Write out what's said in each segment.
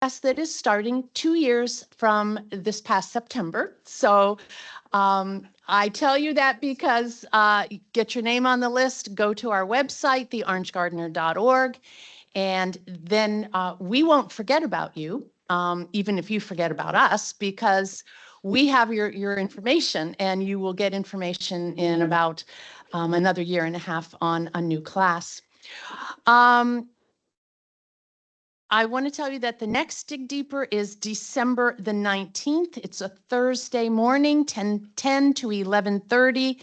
class that is starting 2 years from this past September. So I tell you that because get your name on the list, go to our website, theorangegardener.org, and then we won't forget about you, even if you forget about us, because we have your information, and you will get information in about another year and a half on a new class. I want to tell you that the next Dig Deeper is December the 19th. It's a Thursday morning, 10 to 11:30.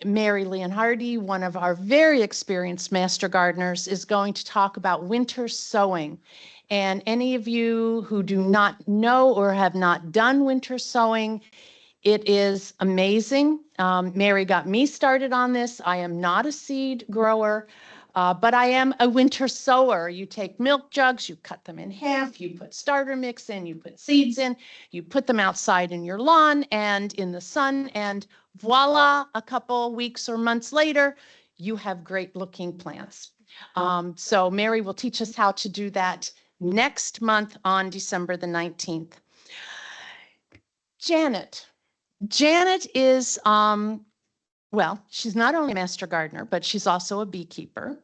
Mary Leonhardi, one of our very experienced master gardeners, is going to talk about winter sowing. And any of you who do not know or have not done winter sowing, it is amazing. Mary got me started on this. I am not a seed grower, but I am a winter sower. You take milk jugs, you cut them in half, you put starter mix in, you put seeds in, you put them outside in your lawn and in the sun, and voila, a couple weeks or months later, you have great looking plants. So Mary will teach us how to do that next month on December the 19th. Janet is, well, she's not only a master gardener, but she's also a beekeeper.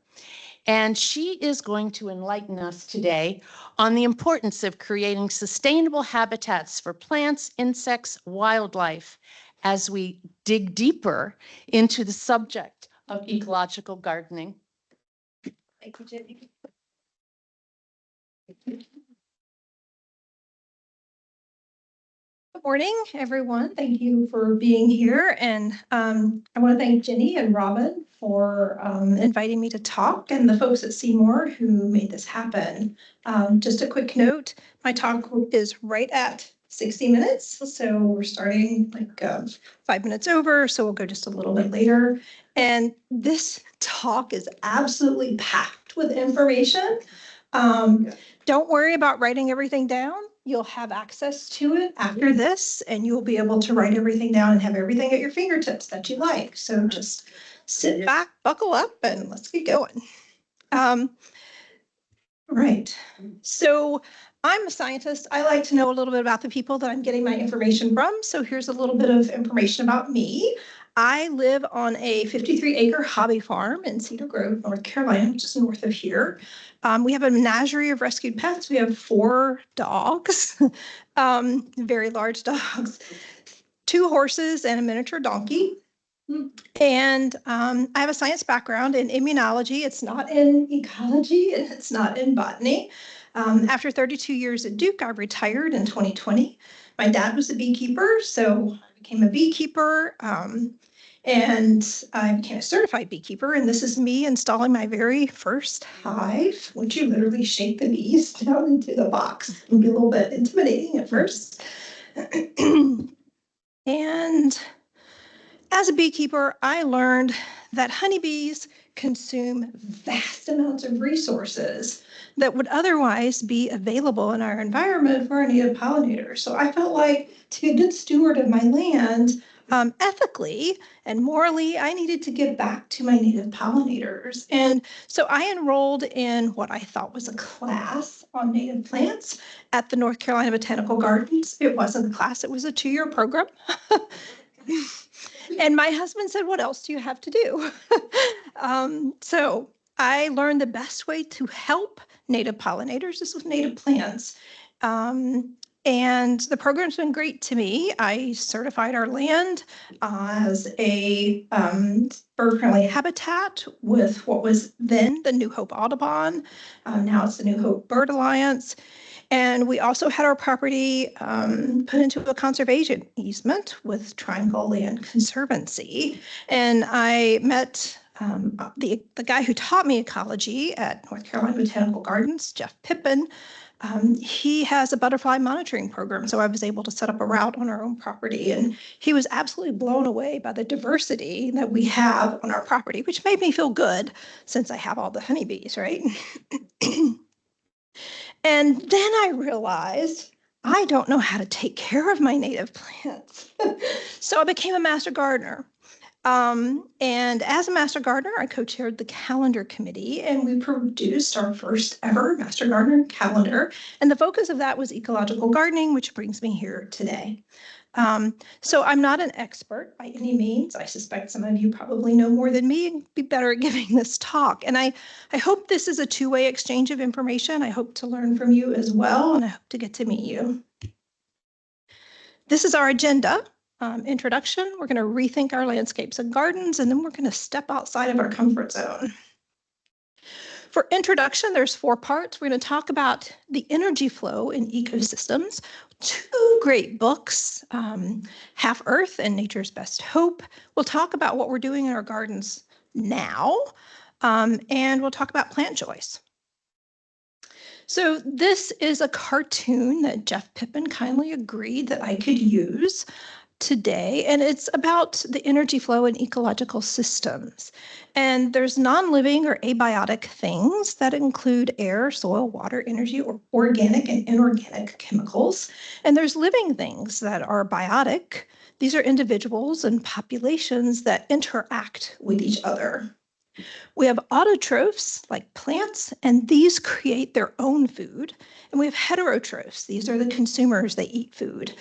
And she is going to enlighten us today on the importance of creating sustainable habitats for plants, insects, wildlife, as we dig deeper into the subject of ecological gardening. Thank you, Jenny. Good morning, everyone. Thank you for being here. And I want to thank Jenny and Robin for inviting me to talk, and the folks at Seymour who made this happen. Just a quick note, my talk is right at 60 minutes. So we're starting like 5 minutes over. So we'll go just a little bit later. And this talk is absolutely packed with information. Don't worry about writing everything down. You'll have access to it after this, and you'll be able to write everything down and have everything at your fingertips that you like. So just sit back, buckle up, and let's get going. Right. So I'm a scientist. I like to know a little bit about the people that I'm getting my information from. So here's a little bit of information about me. I live on a 53-acre hobby farm in Cedar Grove, North Carolina, which is north of here. We have a menagerie of rescued pets. We have 4 dogs, very large dogs, 2 horses, and a miniature donkey. And I have a science background in immunology. It's not in ecology, and it's not in botany. After 32 years at Duke, I retired in 2020. My dad was a beekeeper, so I became a beekeeper. And I became a certified beekeeper, and this is me installing my very first hive, which you literally shake the bees down into the box. It can be a little bit intimidating at first. And as a beekeeper, I learned that honeybees consume vast amounts of resources that would otherwise be available in our environment for our native pollinators. So I felt like, to be a good steward of my land, ethically and morally, I needed to give back to my native pollinators. And so I enrolled in what I thought was a class on native plants at the North Carolina Botanical Gardens. It wasn't a class, it was a 2-year program. And my husband said, what else do you have to do? So I learned the best way to help native pollinators is with native plants. And the program's been great to me. I certified our land as a bird-friendly habitat with what was then the New Hope Audubon. Now it's the New Hope Bird Alliance. And we also had our property put into a conservation easement with Triangle Land Conservancy. And I met the guy who taught me ecology at North Carolina Botanical Gardens, Jeff Pippin. He has a butterfly monitoring program, so I was able to set up a route on our own property, and he was absolutely blown away by the diversity that we have on our property, which made me feel good since I have all the honeybees, right? And then I realized I don't know how to take care of my native plants. So I became a master gardener. And as a Master Gardener, I co-chaired the calendar committee, and we produced our first ever Master Gardener calendar. And the focus of that was ecological gardening, which brings me here today. So I'm not an expert by any means. I suspect some of you probably know more than me and be better at giving this talk. And I hope this is a two-way exchange of information. I hope to learn from you as well, and I hope to get to meet you. This is our agenda. Introduction, we're going to rethink our landscapes and gardens, and then we're going to step outside of our comfort zone. For introduction, there's 4 parts. We're going to talk about the energy flow in ecosystems, 2 great books, Half Earth and Nature's Best Hope. We'll talk about what we're doing in our gardens now, and we'll talk about plant choice. So this is a cartoon that Jeff Pippin kindly agreed that I could use today, and it's about the energy flow in ecological systems. And there's non-living or abiotic things that include air, soil, water, energy, or organic and inorganic chemicals. And there's living things that are biotic. These are individuals and populations that interact with each other. We have autotrophs like plants, and these create their own food. And we have heterotrophs. These are the consumers that eat food.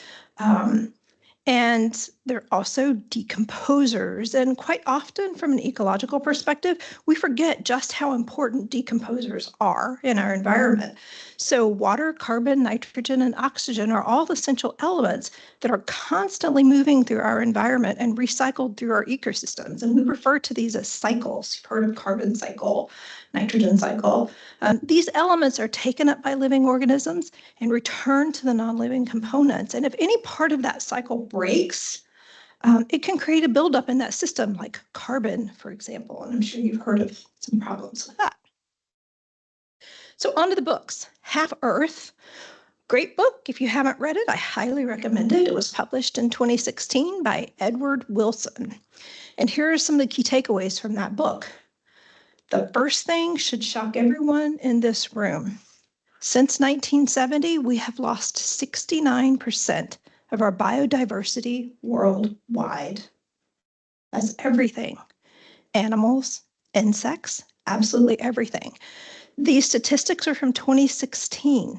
And they're also decomposers. And quite often, from an ecological perspective, we forget just how important decomposers are in our environment. So water, carbon, nitrogen, and oxygen are all essential elements that are constantly moving through our environment and recycled through our ecosystems. And we refer to these as cycles. You've heard of carbon cycle, nitrogen cycle. These elements are taken up by living organisms and returned to the non-living components. And if any part of that cycle breaks, it can create a buildup in that system, like carbon, for example. And I'm sure you've heard of some problems with that. So on to the books. Half Earth, great book. If you haven't read it, I highly recommend it. It was published in 2016 by Edward Wilson. And here are some of the key takeaways from that book. The first thing should shock everyone in this room. Since 1970, we have lost 69% of our biodiversity worldwide. That's everything. Animals, insects, absolutely everything. These statistics are from 2016.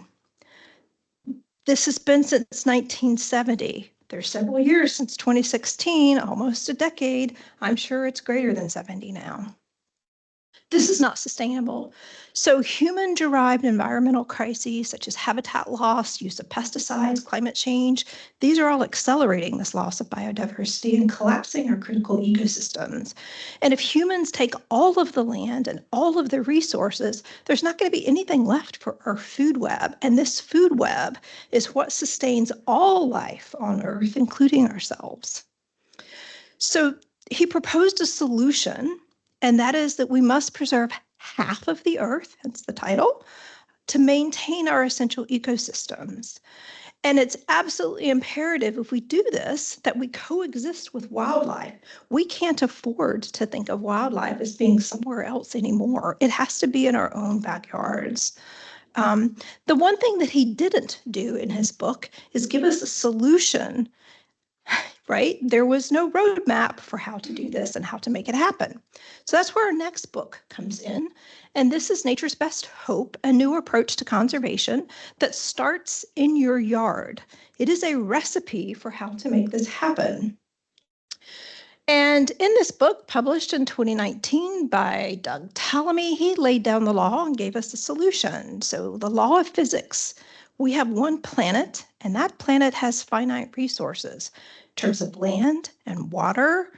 This has been since 1970. There's several years since 2016, almost a decade. I'm sure it's greater than 70 now. This is not sustainable. So human-derived environmental crises such as habitat loss, use of pesticides, climate change, these are all accelerating this loss of biodiversity and collapsing our critical ecosystems. And if humans take all of the land and all of the resources, there's not going to be anything left for our food web. And this food web is what sustains all life on Earth, including ourselves. So he proposed a solution, and that is that we must preserve half of the Earth, hence the title, to maintain our essential ecosystems. And it's absolutely imperative if we do this that we coexist with wildlife. We can't afford to think of wildlife as being somewhere else anymore. It has to be in our own backyards. The one thing that he didn't do in his book is give us a solution. Right? There was no roadmap for how to do this and how to make it happen. So that's where our next book comes in. And this is Nature's Best Hope, a new approach to conservation that starts in your yard. It is a recipe for how to make this happen. And in this book, published in 2019 by Doug Tallamy, he laid down the law and gave us a solution. So the law of physics, we have one planet, and that planet has finite resources. In terms of land and water,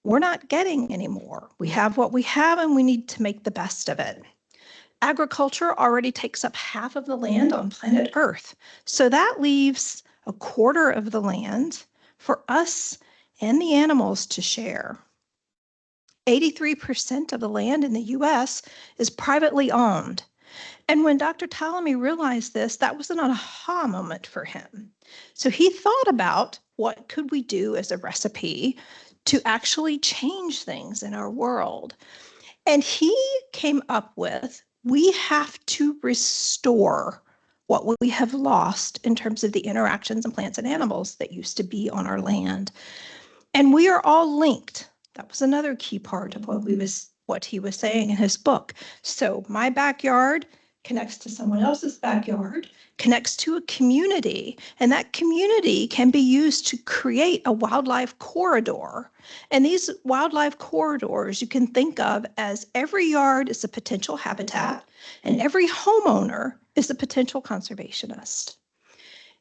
we're not getting any more. We have what we have, and we need to make the best of it. Agriculture already takes up half of the land on planet Earth. So that leaves a quarter of the land for us and the animals to share. 83% of the land in the US is privately owned. And when Dr. Tallamy realized this, that was an aha moment for him. So he thought about what could we do as a recipe to actually change things in our world. And he came up with, we have to restore what we have lost in terms of the interactions of plants and animals that used to be on our land. And we are all linked. That was another key part of what he was saying in his book. So my backyard connects to someone else's backyard, connects to a community, and that community can be used to create a wildlife corridor. And these wildlife corridors you can think of as every yard is a potential habitat, and every homeowner is a potential conservationist.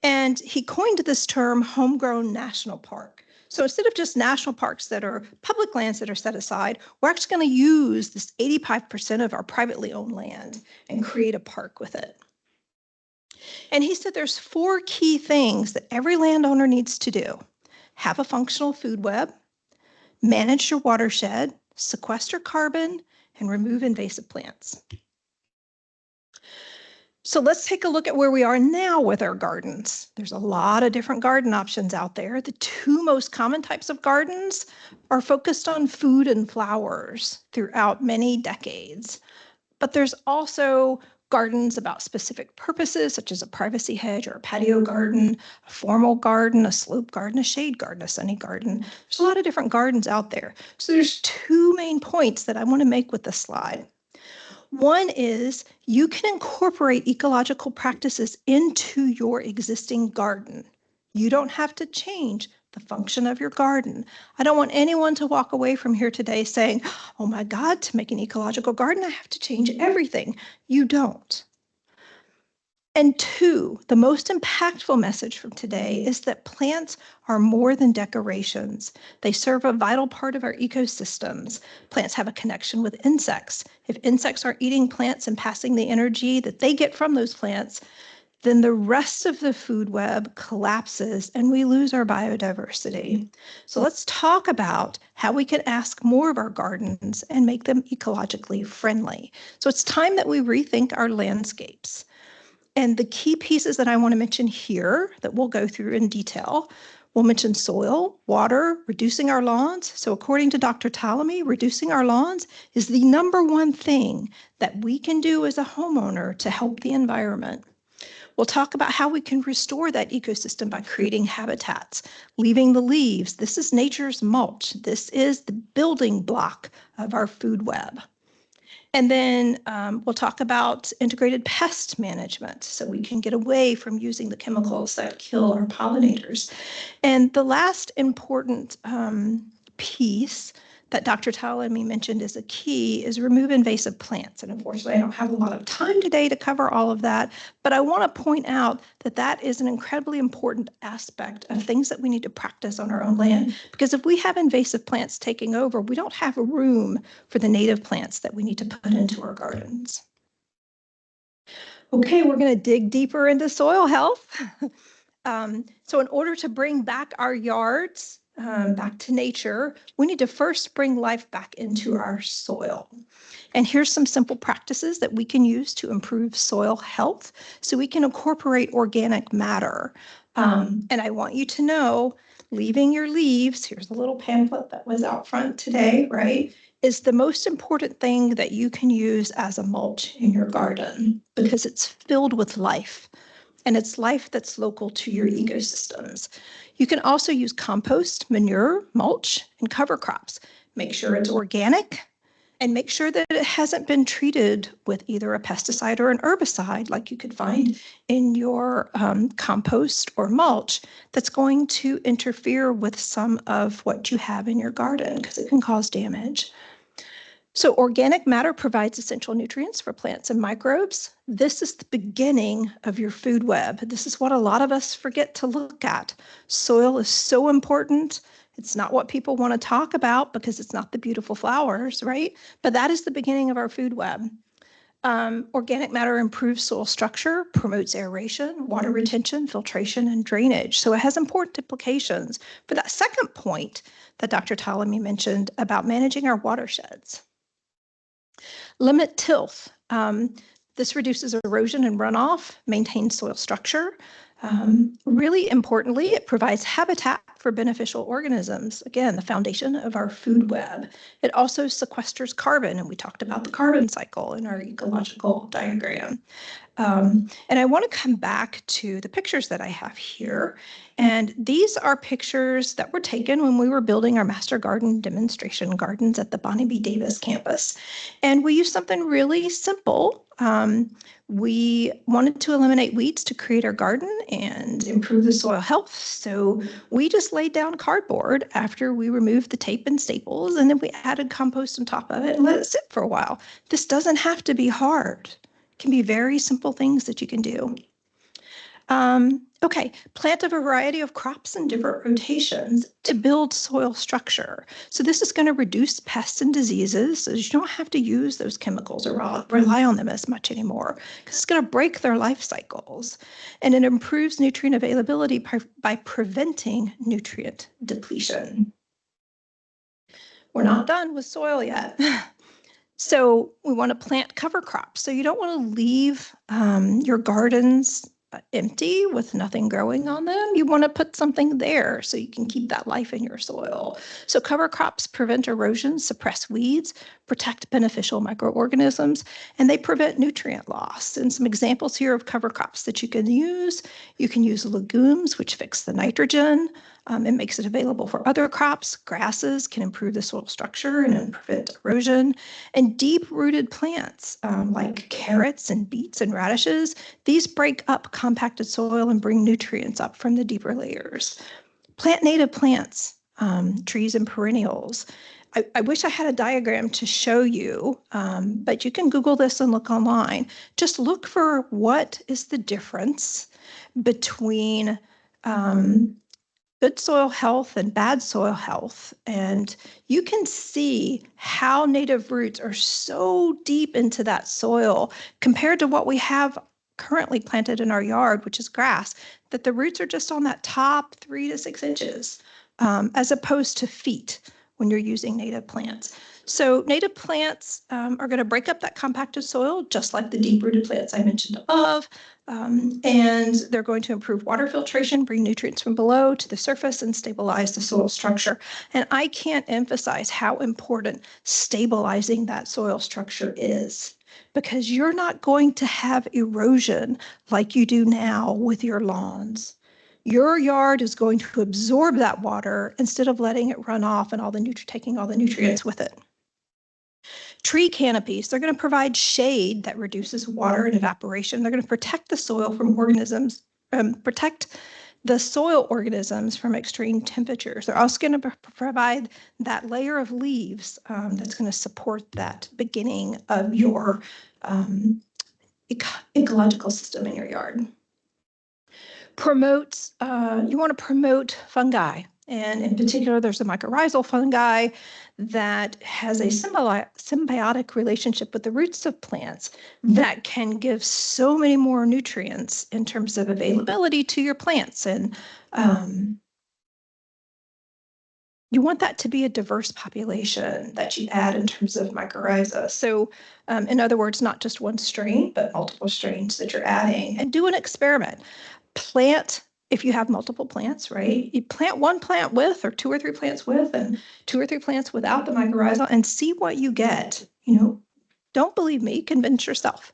And he coined this term homegrown national park. So instead of just national parks that are public lands that are set aside, we're actually going to use this 85% of our privately owned land and create a park with it. And he said there's 4 key things that every landowner needs to do: have a functional food web, manage your watershed, sequester carbon, and remove invasive plants. So let's take a look at where we are now with our gardens. There's a lot of different garden options out there. The 2 most common types of gardens are focused on food and flowers throughout many decades. But there's also gardens about specific purposes, such as a privacy hedge or a patio garden, a formal garden, a slope garden, a shade garden, a sunny garden. There's a lot of different gardens out there. So there's 2 main points that I want to make with this slide. One is you can incorporate ecological practices into your existing garden. You don't have to change the function of your garden. I don't want anyone to walk away from here today saying, oh my God, to make an ecological garden, I have to change everything. You don't. And 2, the most impactful message from today is that plants are more than decorations. They serve a vital part of our ecosystems. Plants have a connection with insects. If insects are eating plants and passing the energy that they get from those plants, then the rest of the food web collapses and we lose our biodiversity. So let's talk about how we can ask more of our gardens and make them ecologically friendly. So it's time that we rethink our landscapes. And the key pieces that I want to mention here that we'll go through in detail, we'll mention soil, water, reducing our lawns. So according to Dr. Ptolemy, reducing our lawns is the #1 thing that we can do as a homeowner to help the environment. We'll talk about how we can restore that ecosystem by creating habitats, leaving the leaves. This is nature's mulch. This is the building block of our food web. And then we'll talk about integrated pest management so we can get away from using the chemicals that kill our pollinators. And the last important piece that Dr. Ptolemy mentioned as a key is remove invasive plants. And unfortunately, I don't have a lot of time today to cover all of that, but I want to point out that that is an incredibly important aspect of things that we need to practice on our own land. Because if we have invasive plants taking over, we don't have room for the native plants that we need to put into our gardens. Okay, we're going to dig deeper into soil health. So in order to bring back our yards, back to nature, we need to first bring life back into our soil. And here's some simple practices that we can use to improve soil health so we can incorporate organic matter. And I want you to know, leaving your leaves, here's a little pamphlet that was out front today, right, is the most important thing that you can use as a mulch in your garden because it's filled with life. And it's life that's local to your ecosystems. You can also use compost, manure, mulch, and cover crops. Make sure it's organic and make sure that it hasn't been treated with either a pesticide or an herbicide like you could find in your compost or mulch that's going to interfere with some of what you have in your garden because it can cause damage. So organic matter provides essential nutrients for plants and microbes. This is the beginning of your food web. This is what a lot of us forget to look at. Soil is so important. It's not what people want to talk about because it's not the beautiful flowers, right? But that is the beginning of our food web. Organic matter improves soil structure, promotes aeration, water retention, filtration, and drainage. So it has important implications for that second point that Dr. Ptolemy mentioned about managing our watersheds. Limit tilth. This reduces erosion and runoff, maintains soil structure. Really importantly, it provides habitat for beneficial organisms. Again, the foundation of our food web. It also sequesters carbon, and we talked about the carbon cycle in our ecological diagram. And I want to come back to the pictures that I have here. And these are pictures that were taken when we were building our Master Garden demonstration gardens at the Bonnie B. Davis campus. And we used something really simple. We wanted to eliminate weeds to create our garden and improve the soil health. So we just laid down cardboard after we removed the tape and staples, and then we added compost on top of it and let it sit for a while. This doesn't have to be hard. It can be very simple things that you can do. Okay, plant a variety of crops in different rotations to build soil structure. So this is going to reduce pests and diseases, so you don't have to use those chemicals or rely on them as much anymore, because it's going to break their life cycles. And it improves nutrient availability by preventing nutrient depletion. We're not done with soil yet. So we want to plant cover crops. So you don't want to leave your gardens empty with nothing growing on them. You want to put something there so you can keep that life in your soil. So cover crops prevent erosion, suppress weeds, protect beneficial microorganisms, and they prevent nutrient loss. And some examples here of cover crops that you can use legumes, which fix the nitrogen. It makes it available for other crops. Grasses can improve the soil structure and prevent erosion. And deep-rooted plants like carrots and beets and radishes, these break up compacted soil and bring nutrients up from the deeper layers. Plant native plants, trees and perennials. I wish I had a diagram to show you, but you can Google this and look online. Just look for what is the difference between good soil health and bad soil health. And you can see how native roots are so deep into that soil compared to what we have currently planted in our yard, which is grass, that the roots are just on that top 3 to 6 inches, as opposed to feet when you're using native plants. So native plants are going to break up that compacted soil, just like the deep-rooted plants I mentioned above. And they're going to improve water filtration, bring nutrients from below to the surface, and stabilize the soil structure. And I can't emphasize how important stabilizing that soil structure is, because you're not going to have erosion like you do now with your lawns. Your yard is going to absorb that water instead of letting it run off and taking all the nutrients with it. Tree canopies, they're going to provide shade that reduces water and evaporation. They're going to protect the soil from organisms, protect the soil organisms from extreme temperatures. They're also going to provide that layer of leaves that's going to support that beginning of your ecological system in your yard. You want to promote fungi. And in particular, there's a mycorrhizal fungi that has a symbiotic relationship with the roots of plants that can give so many more nutrients in terms of availability to your plants. And you want that to be a diverse population that you add in terms of mycorrhiza. So in other words, not just one strain, but multiple strains that you're adding. And do an experiment. Plant, if you have multiple plants, right? You plant one plant with, or 2 or 3 plants with, and 2 or 3 plants without the mycorrhiza, and see what you get. Don't believe me, convince yourself.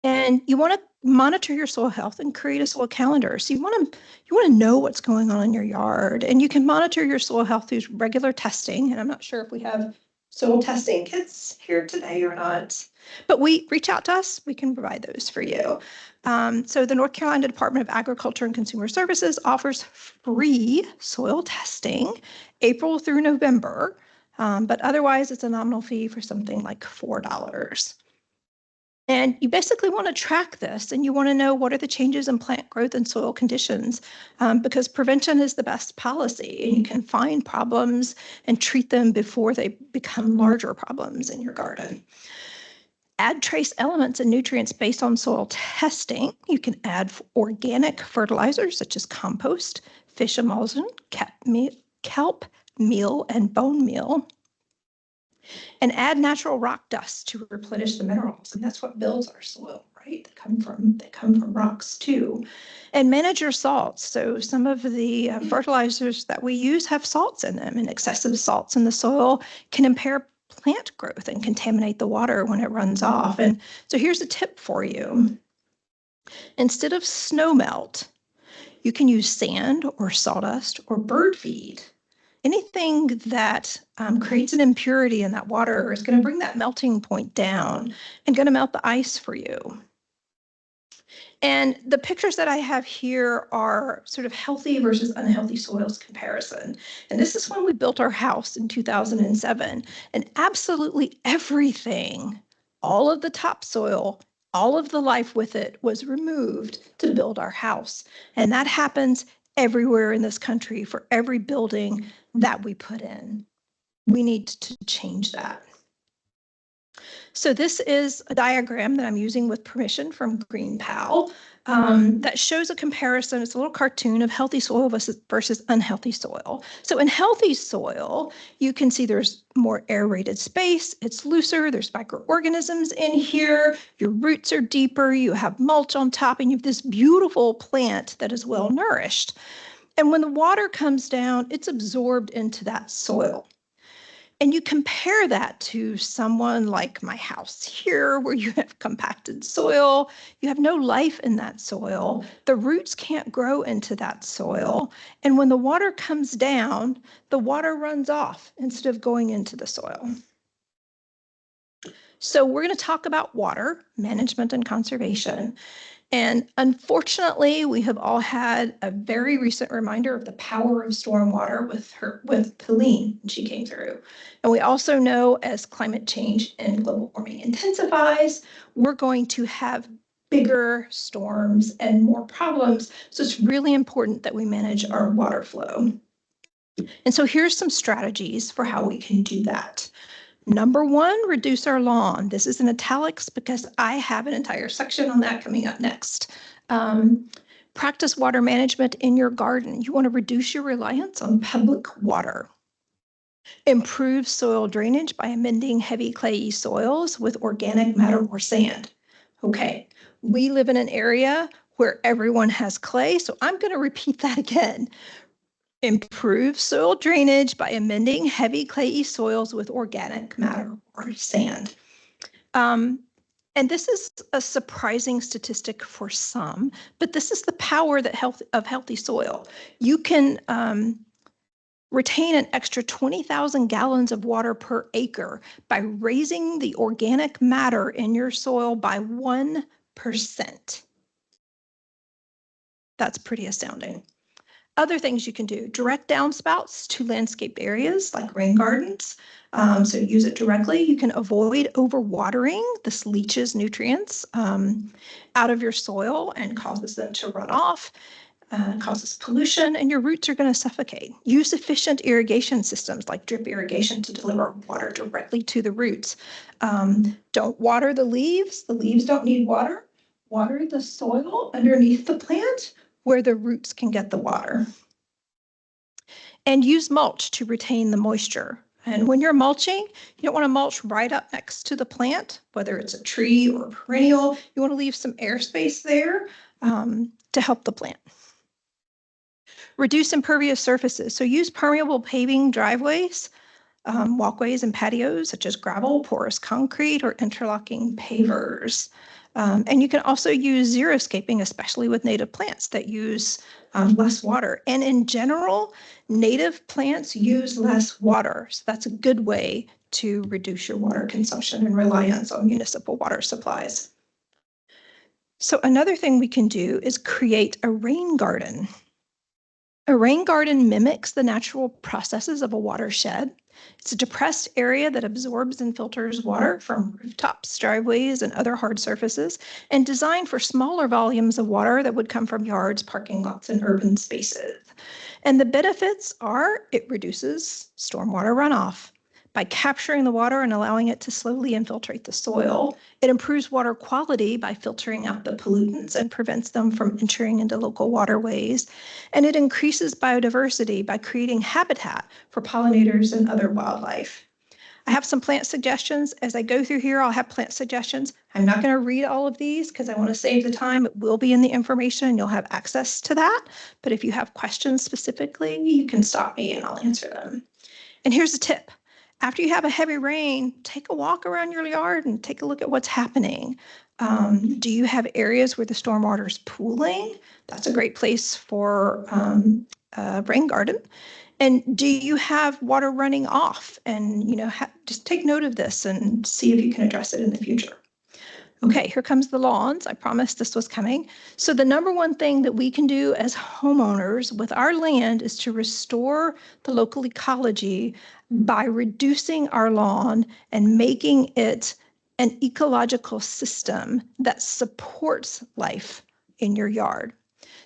And you want to monitor your soil health and create a soil calendar. So you want to know what's going on in your yard, and you can monitor your soil health through regular testing. And I'm not sure if we have soil testing kits here today or not, but reach out to us. We can provide those for you. So the North Carolina Department of Agriculture and Consumer Services offers free soil testing April through November, but otherwise it's a nominal fee for something like $4. And you basically want to track this, and you want to know what are the changes in plant growth and soil conditions, because prevention is the best policy, and you can find problems and treat them before they become larger problems in your garden. Add trace elements and nutrients based on soil testing. You can add organic fertilizers such as compost, fish emulsion, kelp meal, and bone meal. And add natural rock dust to replenish the minerals. And that's what builds our soil, right? The They come from rocks too. And manage your salts. So some of the fertilizers that we use have salts in them, and excessive salts in the soil can impair plant growth and contaminate the water when it runs off. And so here's a tip for you. Instead of snow melt, you can use sand or sawdust or bird feed. Anything that creates an impurity in that water is going to bring that melting point down and going to melt the ice for you. And the pictures that I have here are sort of healthy versus unhealthy soils comparison. And this is when we built our house in 2007. And absolutely everything, all of the topsoil, all of the life with it was removed to build our house. And that happens everywhere in this country for every building that we put in. We need to change that. So this is a diagram that I'm using with permission from Green Pal that shows a comparison. It's a little cartoon of healthy soil versus unhealthy soil. So in healthy soil, you can see there's more aerated space. It's looser. There's microorganisms in here. Your roots are deeper. You have mulch on top, and you have this beautiful plant that is well nourished. And when the water comes down, it's absorbed into that soil. And you compare that to someone like my house here, where you have compacted soil, you have no life in that soil, the roots can't grow into that soil. And when the water comes down, the water runs off instead of going into the soil. So we're going to talk about water management and conservation. And unfortunately, we have all had a very recent reminder of the power of stormwater with Pauline when she came through. And we also know as climate change and global warming intensifies, we're going to have bigger storms and more problems. So it's really important that we manage our water flow. And so here's some strategies for how we can do that. Number one, reduce our lawn. This is in italics because I have an entire section on that coming up next. Practice water management in your garden. You want to reduce your reliance on public water. Improve soil drainage by amending heavy clayey soils with organic matter or sand. Okay, we live in an area where everyone has clay, so I'm going to repeat that again. Improve soil drainage by amending heavy clayey soils with organic matter or sand. And this is a surprising statistic for some, but this is the power of healthy soil. You can retain an extra 20,000 gallons of water per acre by raising the organic matter in your soil by 1%. That's pretty astounding. Other things you can do, direct downspouts to landscaped areas like rain gardens. So use it directly. You can avoid overwatering. This leaches nutrients out of your soil and causes them to run off, causes pollution, and your roots are going to suffocate. Use efficient irrigation systems like drip irrigation to deliver water directly to the roots. Don't water the leaves. The leaves don't need water. Water the soil underneath the plant where the roots can get the water. And use mulch to retain the moisture. And when you're mulching, you don't want to mulch right up next to the plant, whether it's a tree or a perennial. You want to leave some airspace there to help the plant. Reduce impervious surfaces. So use permeable paving driveways, walkways and patios, such as gravel, porous concrete, or interlocking pavers. And you can also use xeriscaping, especially with native plants that use less water. And in general, native plants use less water. So that's a good way to reduce your water consumption and reliance on municipal water supplies. So another thing we can do is create a rain garden. A rain garden mimics the natural processes of a watershed. It's a depressed area that absorbs and filters water from rooftops, driveways, and other hard surfaces, and designed for smaller volumes of water that would come from yards, parking lots, and urban spaces. And the benefits are it reduces stormwater runoff. By capturing the water and allowing it to slowly infiltrate the soil, it improves water quality by filtering out the pollutants and prevents them from entering into local waterways. And it increases biodiversity by creating habitat for pollinators and other wildlife. I have some plant suggestions. As I go through here, I'll have plant suggestions. I'm not going to read all of these because I want to save the time. It will be in the information and you'll have access to that. But if you have questions specifically, you can stop me and I'll answer them. And here's a tip. After you have a heavy rain, take a walk around your yard and take a look at what's happening. Do you have areas where the stormwater is pooling? That's a great place for a rain garden. And do you have water running off? And, just take note of this and see if you can address it in the future. Okay, here comes the lawns. I promised this was coming. So the number one thing that we can do as homeowners with our land is to restore the local ecology by reducing our lawn and making it an ecological system that supports life in your yard.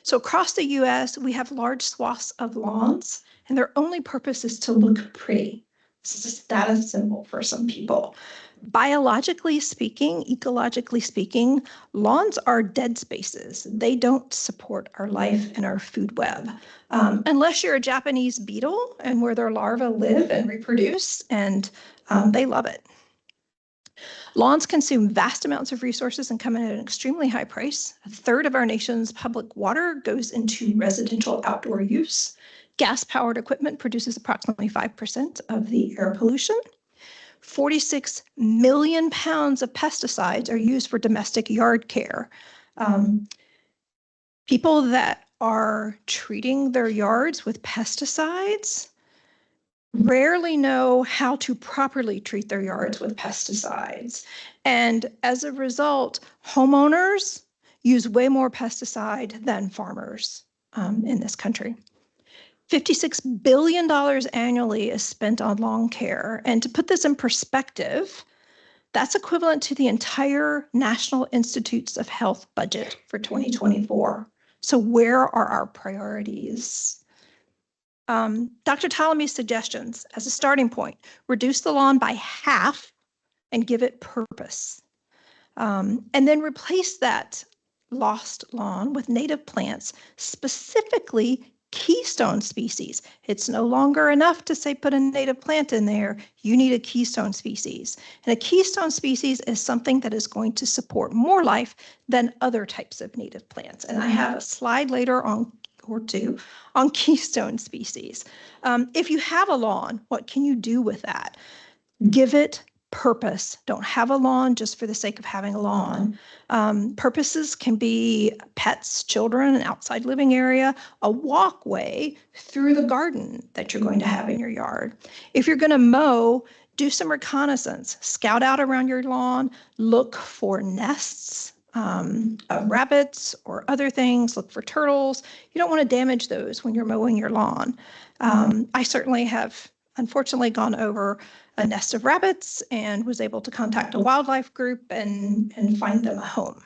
So across the US, we have large swaths of lawns, and their only purpose is to look pretty. This is that simple for some people. Biologically speaking, ecologically speaking, lawns are dead spaces. They don't support our life and our food web. Unless you're a Japanese beetle and where their larvae live and reproduce, and they love it. Lawns consume vast amounts of resources and come in at an extremely high price. A third of our nation's public water goes into residential outdoor use. Gas-powered equipment produces approximately 5% of the air pollution. 46 million pounds of pesticides are used for domestic yard care. People that are treating their yards with pesticides rarely know how to properly treat their yards with pesticides. And as a result, homeowners use way more pesticide than farmers in this country. $56 billion annually is spent on lawn care. And to put this in perspective, that's equivalent to the entire National Institutes of Health budget for 2024. So where are our priorities? Dr. Ptolemy's suggestions as a starting point, reduce the lawn by half and give it purpose. And then replace that lost lawn with native plants, specifically keystone species. It's no longer enough to say put a native plant in there. You need a keystone species. And a keystone species is something that is going to support more life than other types of native plants. And I have a slide later on or two on keystone species. If you have a lawn, what can you do with that? Give it purpose. Don't have a lawn just for the sake of having a lawn. Purposes can be pets, children, an outside living area, a walkway through the garden that you're going to have in your yard. If you're going to mow, do some reconnaissance, scout out around your lawn, look for nests of rabbits or other things, look for turtles. You don't want to damage those when you're mowing your lawn. I certainly have unfortunately gone over a nest of rabbits and was able to contact a wildlife group and find them a home.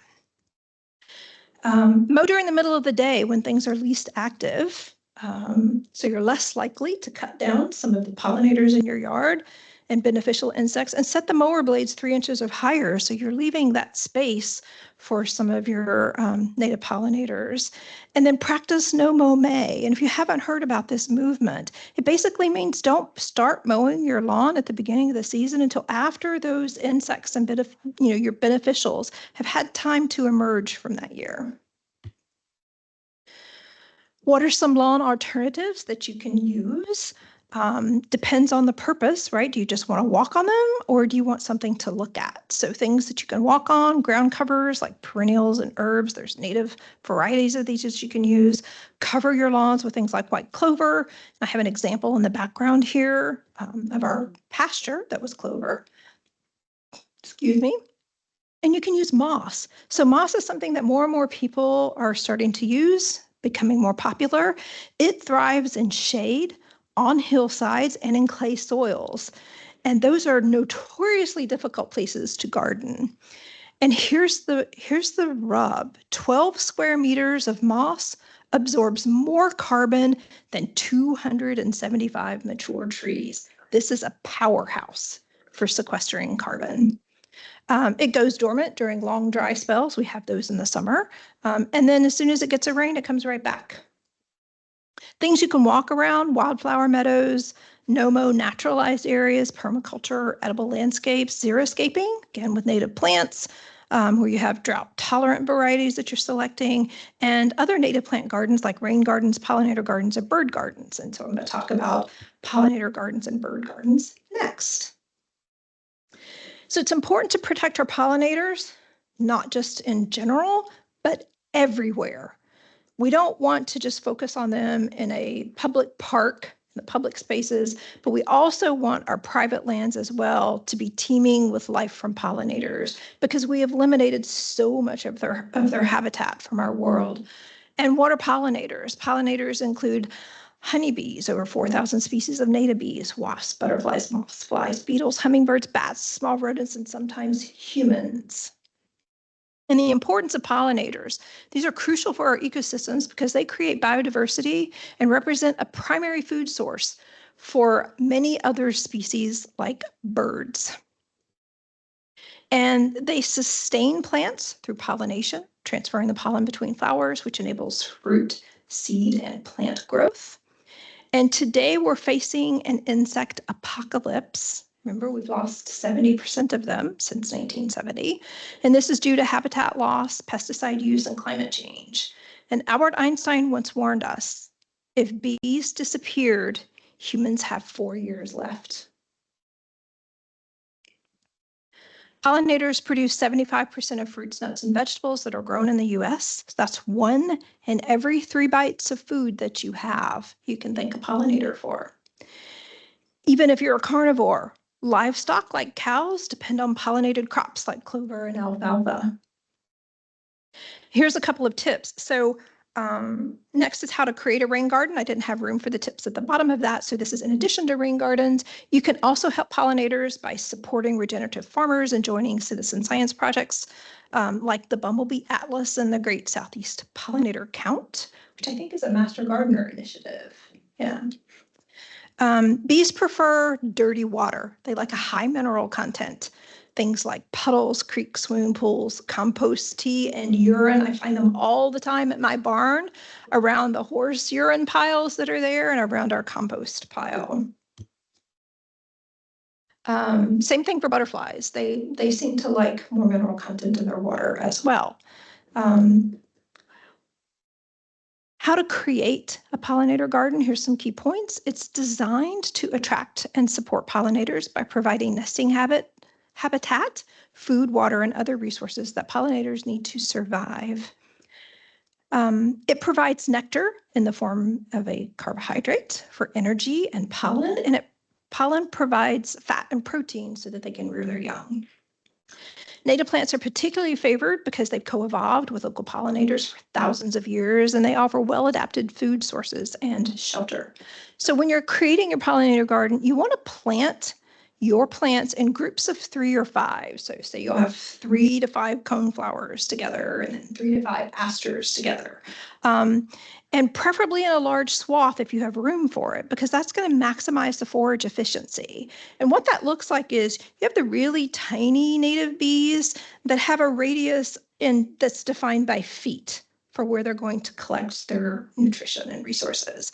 Mow during the middle of the day when things are least active. So you're less likely to cut down some of the pollinators in your yard and beneficial insects, and set the mower blades 3 inches or higher. So you're leaving that space for some of your native pollinators. And then practice no mow May. And if you haven't heard about this movement, it basically means don't start mowing your lawn at the beginning of the season until after those insects and your beneficials have had time to emerge from that year. What are some lawn alternatives that you can use? Depends on the purpose, right? Do you just want to walk on them or do you want something to look at? So things that you can walk on, ground covers like perennials and herbs. There's native varieties of these that you can use. Cover your lawns with things like white clover. I have an example in the background here of our pasture that was clover. Excuse me. And you can use moss. So moss is something that more and more people are starting to use, becoming more popular. It thrives in shade, on hillsides, and in clay soils. And those are notoriously difficult places to garden. And here's the rub. 12 square meters of moss absorbs more carbon than 275 mature trees. This is a powerhouse for sequestering carbon. It goes dormant during long dry spells. We have those in the summer. And then as soon as it gets a rain, it comes right back. Things you can walk around: wildflower meadows, no-mow naturalized areas, permaculture, edible landscapes, xeriscaping, again with native plants, where you have drought-tolerant varieties that you're selecting, and other native plant gardens like rain gardens, pollinator gardens, and bird gardens. And so I'm going to talk about pollinator gardens and bird gardens next. So it's important to protect our pollinators, not just in general, but everywhere. We don't want to just focus on them in a public park, in the public spaces, but we also want our private lands as well to be teeming with life from pollinators, because we have eliminated so much of their habitat from our world. And what are pollinators? Pollinators include honeybees, over 4,000 species of native bees, wasps, butterflies, moths, flies, beetles, hummingbirds, bats, small rodents, and sometimes humans. And the importance of pollinators. These are crucial for our ecosystems because they create biodiversity and represent a primary food source for many other species like birds. And they sustain plants through pollination, transferring the pollen between flowers, which enables fruit, seed, and plant growth. And today we're facing an insect apocalypse. Remember, we've lost 70% of them since 1970. And this is due to habitat loss, pesticide use, and climate change. And Albert Einstein once warned us, if bees disappeared, humans have 4 years left. Pollinators produce 75% of fruits, nuts, and vegetables that are grown in the US. So that's 1 in every 3 bites of food that you have, you can thank a pollinator for. Even if you're a carnivore, livestock like cows depend on pollinated crops like clover and alfalfa. Here's a couple of tips. So next is how to create a rain garden. I didn't have room for the tips at the bottom of that, so this is in addition to rain gardens. You can also help pollinators by supporting regenerative farmers and joining citizen science projects like the Bumblebee Atlas and the Great Southeast Pollinator Count, which I think is a Master Gardener initiative. Yeah. Bees prefer dirty water. They like a high mineral content. Things like puddles, creeks, swimming pools, compost tea, and urine. I find them all the time at my barn, around the horse urine piles that are there and around our compost pile. Same thing for butterflies. They seem to like more mineral content in their water as well. How to create a pollinator garden. Here's some key points. It's designed to attract and support pollinators by providing nesting habitat, food, water, and other resources that pollinators need to survive. It provides nectar in the form of a carbohydrate for energy and pollen, and pollen provides fat and protein so that they can rear their young. Native plants are particularly favored because they've co-evolved with local pollinators for thousands of years, and they offer well-adapted food sources and shelter. So when you're creating your pollinator garden, you want to plant your plants in groups of 3 or 5. So say you'll have 3 to 5 coneflowers together and then 3 to 5 asters together. And preferably in a large swath if you have room for it, because that's going to maximize the forage efficiency. And what that looks like is you have the really tiny native bees that have a radius that's defined by feet for where they're going to collect their nutrition and resources.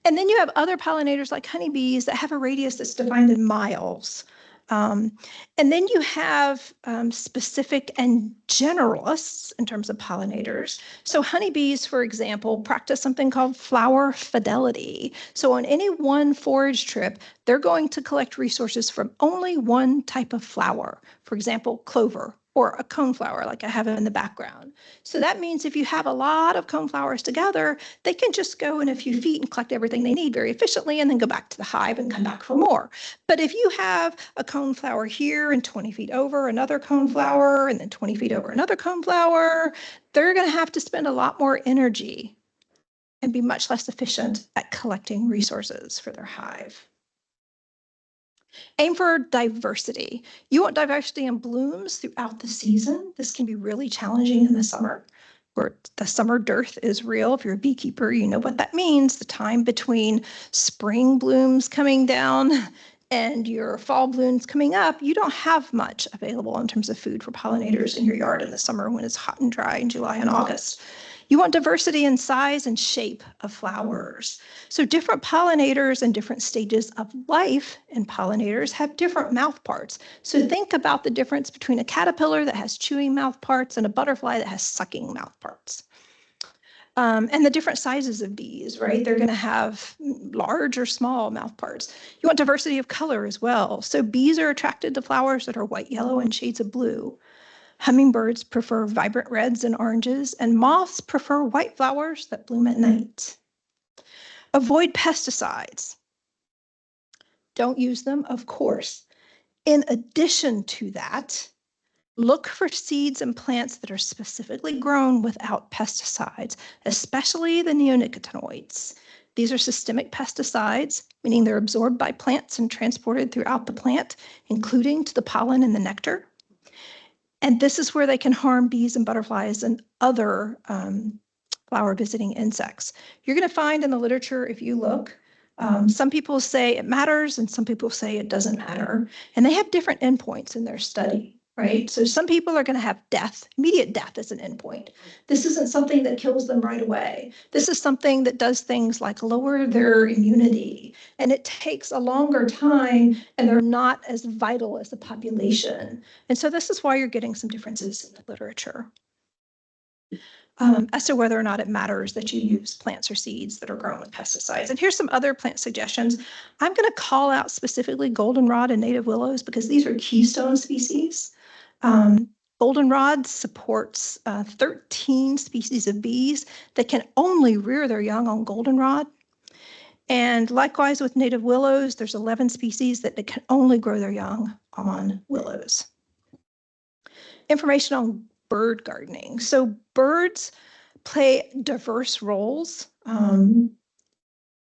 And then you have other pollinators like honeybees that have a radius that's defined in miles. And then you have specific and generalists in terms of pollinators. So honeybees, for example, practice something called flower fidelity. So on any one forage trip, they're going to collect resources from only one type of flower, for example, clover, or a coneflower like I have in the background. So that means if you have a lot of coneflowers together, they can just go in a few feet and collect everything they need very efficiently and then go back to the hive and come back for more. But if you have a coneflower here and 20 feet over another coneflower and then 20 feet over another coneflower, they're going to have to spend a lot more energy and be much less efficient at collecting resources for their hive. Aim for diversity. You want diversity in blooms throughout the season. This can be really challenging in the summer, where the summer dearth is real. If you're a beekeeper, you know what that means. The time between spring blooms coming down and your fall blooms coming up, you don't have much available in terms of food for pollinators in your yard in the summer when it's hot and dry in July and August. You want diversity in size and shape of flowers. So different pollinators and different stages of life in pollinators have different mouth parts. So think about the difference between a caterpillar that has chewing mouth parts and a butterfly that has sucking mouth parts. And the different sizes of bees, right? They're going to have large or small mouth parts. You want diversity of color as well. So bees are attracted to flowers that are white, yellow, and shades of blue. Hummingbirds prefer vibrant reds and oranges, and moths prefer white flowers that bloom at night. Avoid pesticides. Don't use them, of course. In addition to that, look for seeds and plants that are specifically grown without pesticides, especially the neonicotinoids. These are systemic pesticides, meaning they're absorbed by plants and transported throughout the plant, including to the pollen and the nectar. And this is where they can harm bees and butterflies and other flower visiting insects. You're going to find in the literature, if you look, some people say it matters and some people say it doesn't matter. And they have different endpoints in their study, right? So some people are going to have death, immediate death as an endpoint. This isn't something that kills them right away. This is something that does things like lower their immunity. And it takes a longer time and they're not as vital as the population. And so this is why you're getting some differences in the literature. As to whether or not it matters that you use plants or seeds that are grown with pesticides. And here's some other plant suggestions. I'm going to call out specifically goldenrod and native willows because these are keystone species. Goldenrod supports 13 species of bees that can only rear their young on goldenrod. And likewise with native willows, there's 11 species that can only grow their young on willows. Information on bird gardening. So birds play diverse roles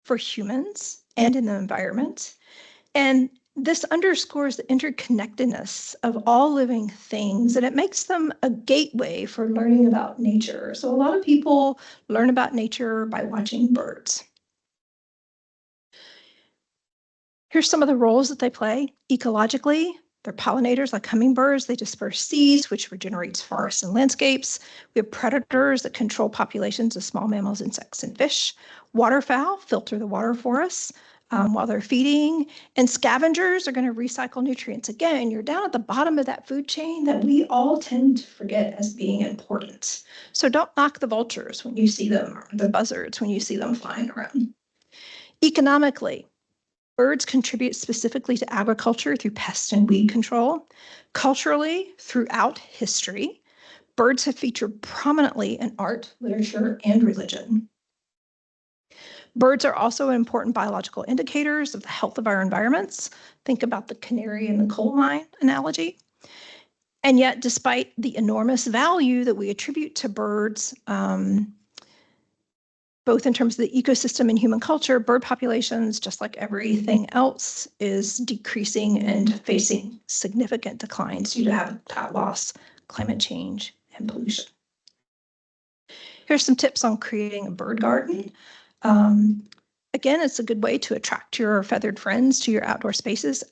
for humans and in the environment. And this underscores the interconnectedness of all living things, and it makes them a gateway for learning about nature. So a lot of people learn about nature by watching birds. Here's some of the roles that they play ecologically. They're pollinators like hummingbirds. They disperse seeds, which regenerates forests and landscapes. We have predators that control populations of small mammals, insects, and fish. Waterfowl filter the water for us while they're feeding. And scavengers are going to recycle nutrients. Again, you're down at the bottom of that food chain that we all tend to forget as being important. So don't knock the vultures when you see them, or the buzzards when you see them flying around. Economically, birds contribute specifically to agriculture through pest and weed control. Culturally, throughout history, birds have featured prominently in art, literature, and religion. Birds are also important biological indicators of the health of our environments. Think about the canary in the coal mine analogy. And yet, despite the enormous value that we attribute to birds, both in terms of the ecosystem and human culture, bird populations, just like everything else, is decreasing and facing significant declines due to habitat loss, climate change, and pollution. Here's some tips on creating a bird garden. Again, it's a good way to attract your feathered friends to your outdoor spaces.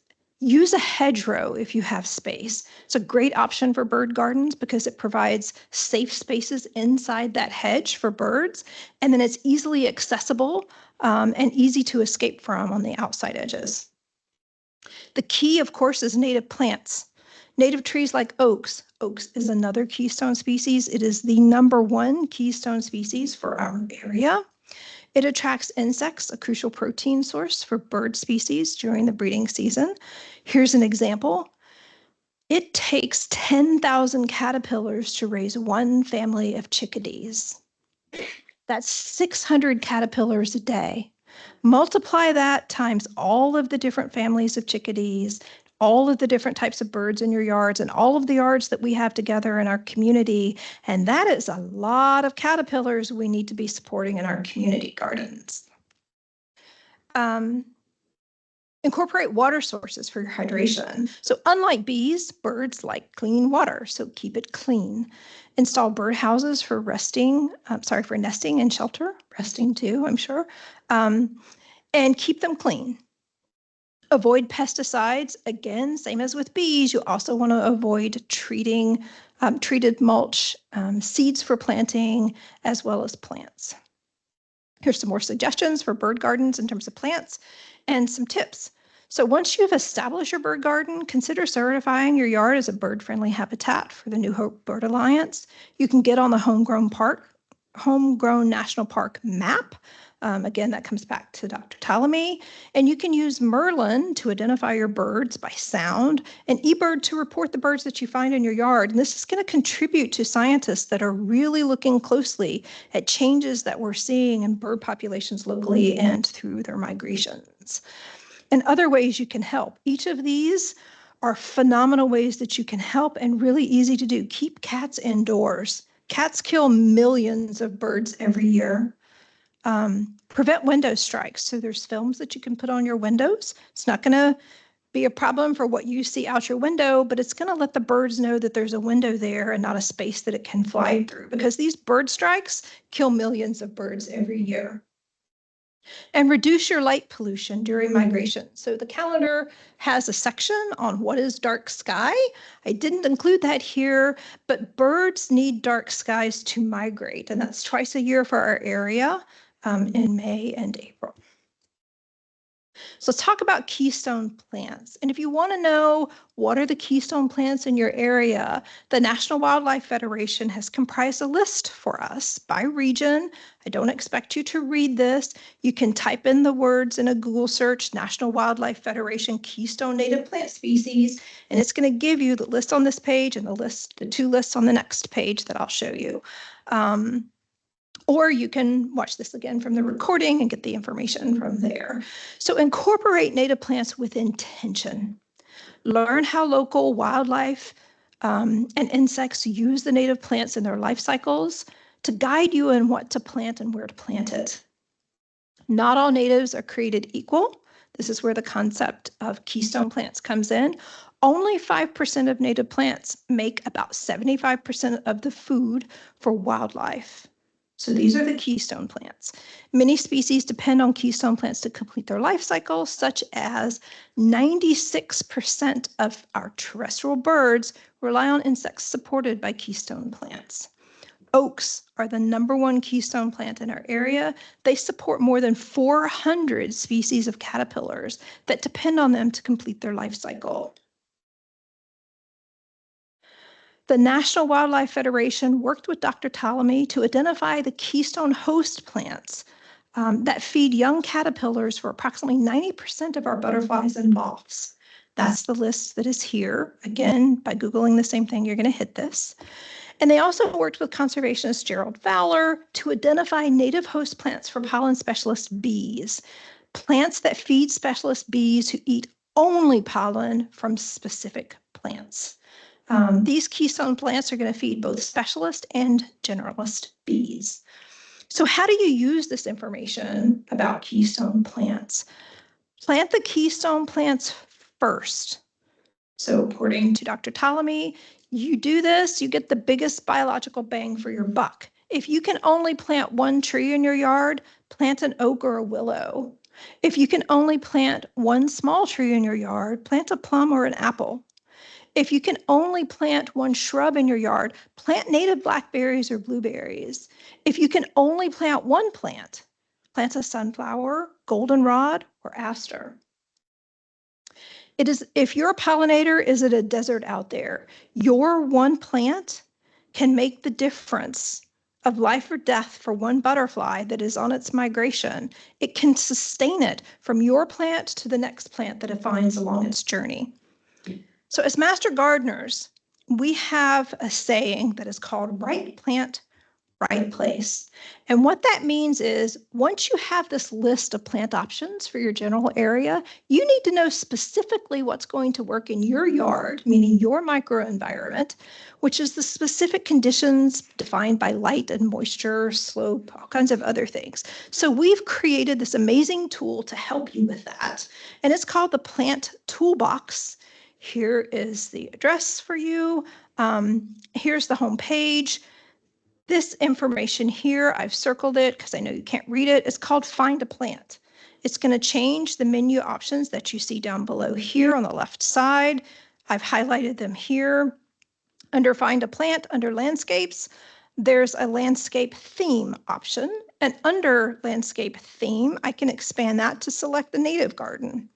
Use a hedgerow if you have space. It's a great option for bird gardens because it provides safe spaces inside that hedge for birds, and then it's easily accessible and easy to escape from on the outside edges. The key, of course, is native plants. Native trees like oaks. Oaks is another keystone species. It is the #1 keystone species for our area. It attracts insects, a crucial protein source for bird species during the breeding season. Here's an example. It takes 10,000 caterpillars to raise one family of chickadees. That's 600 caterpillars a day. Multiply that times all of the different families of chickadees, all of the different types of birds in your yards, and all of the yards that we have together in our community. And that is a lot of caterpillars we need to be supporting in our community gardens. Incorporate water sources for your hydration. So unlike bees, birds like clean water, so keep it clean. Install bird houses for for nesting and shelter, resting too, I'm sure, and keep them clean. Avoid pesticides. Again, same as with bees, you also want to avoid treating treated mulch, seeds for planting, as well as plants. Here's some more suggestions for bird gardens in terms of plants and some tips. So once you've established your bird garden, consider certifying your yard as a bird-friendly habitat for the New Hope Bird Alliance. You can get on the Homegrown National Park map. Again, that comes back to Dr. Ptolemy. And you can use Merlin to identify your birds by sound and eBird to report the birds that you find in your yard. And this is going to contribute to scientists that are really looking closely at changes that we're seeing in bird populations locally and through their migrations. And other ways you can help. Each of these are phenomenal ways that you can help and really easy to do. Keep cats indoors. Cats kill millions of birds every year. Prevent window strikes. So there's films that you can put on your windows. It's not going to be a problem for what you see out your window, but it's going to let the birds know that there's a window there and not a space that it can fly through, because these bird strikes kill millions of birds every year. And reduce your light pollution during migration. So the calendar has a section on what is dark sky. I didn't include that here, but birds need dark skies to migrate, and that's twice a year for our area in May and April. So let's talk about keystone plants. And if you want to know what are the keystone plants in your area, the National Wildlife Federation has comprised a list for us by region. I don't expect you to read this. You can type in the words in a Google search, National Wildlife Federation Keystone Native Plant Species, and it's going to give you the list on this page and the two lists on the next page that I'll show you. Or you can watch this again from the recording and get the information from there. So incorporate native plants with intention. Learn how local wildlife and insects use the native plants in their life cycles to guide you in what to plant and where to plant it. Not all natives are created equal. This is where the concept of keystone plants comes in. Only 5% of native plants make about 75% of the food for wildlife. So these are the keystone plants. Many species depend on keystone plants to complete their life cycle, such as 96% of our terrestrial birds rely on insects supported by keystone plants. Oaks are the #1 keystone plant in our area. They support more than 400 species of caterpillars that depend on them to complete their life cycle. The National Wildlife Federation worked with Dr. Ptolemy to identify the keystone host plants that feed young caterpillars for approximately 90% of our butterflies and moths. That's the list that is here. Again, by Googling the same thing, you're going to hit this. And they also worked with conservationist Gerald Fowler to identify native host plants for pollen specialist bees, plants that feed specialist bees who eat only pollen from specific plants. These keystone plants are going to feed both specialist and generalist bees. So how do you use this information about keystone plants? Plant the keystone plants first. So according to Dr. Ptolemy, you do this, you get the biggest biological bang for your buck. If you can only plant one tree in your yard, plant an oak or a willow. If you can only plant one small tree in your yard, plant a plum or an apple. If you can only plant one shrub in your yard, plant native blackberries or blueberries. If you can only plant one plant, plant a sunflower, goldenrod, or aster. If your pollinator is at a desert out there, your one plant can make the difference of life or death for one butterfly that is on its migration. It can sustain it from your plant to the next plant that it finds along its journey. So as master gardeners, we have a saying that is called right plant, right place. And what that means is once you have this list of plant options for your general area, you need to know specifically what's going to work in your yard, meaning your microenvironment, which is the specific conditions defined by light and moisture, slope, all kinds of other things. So we've created this amazing tool to help you with that. And it's called the Plant Toolbox. Here is the address for you. Here's the home page. This information here, I've circled it because I know you can't read it. It's called Find a Plant. It's going to change the menu options that you see down below here on the left side. I've highlighted them here. Under Find a Plant, under Landscapes, there's a landscape theme option. And under landscape theme, I can expand that to select the native garden.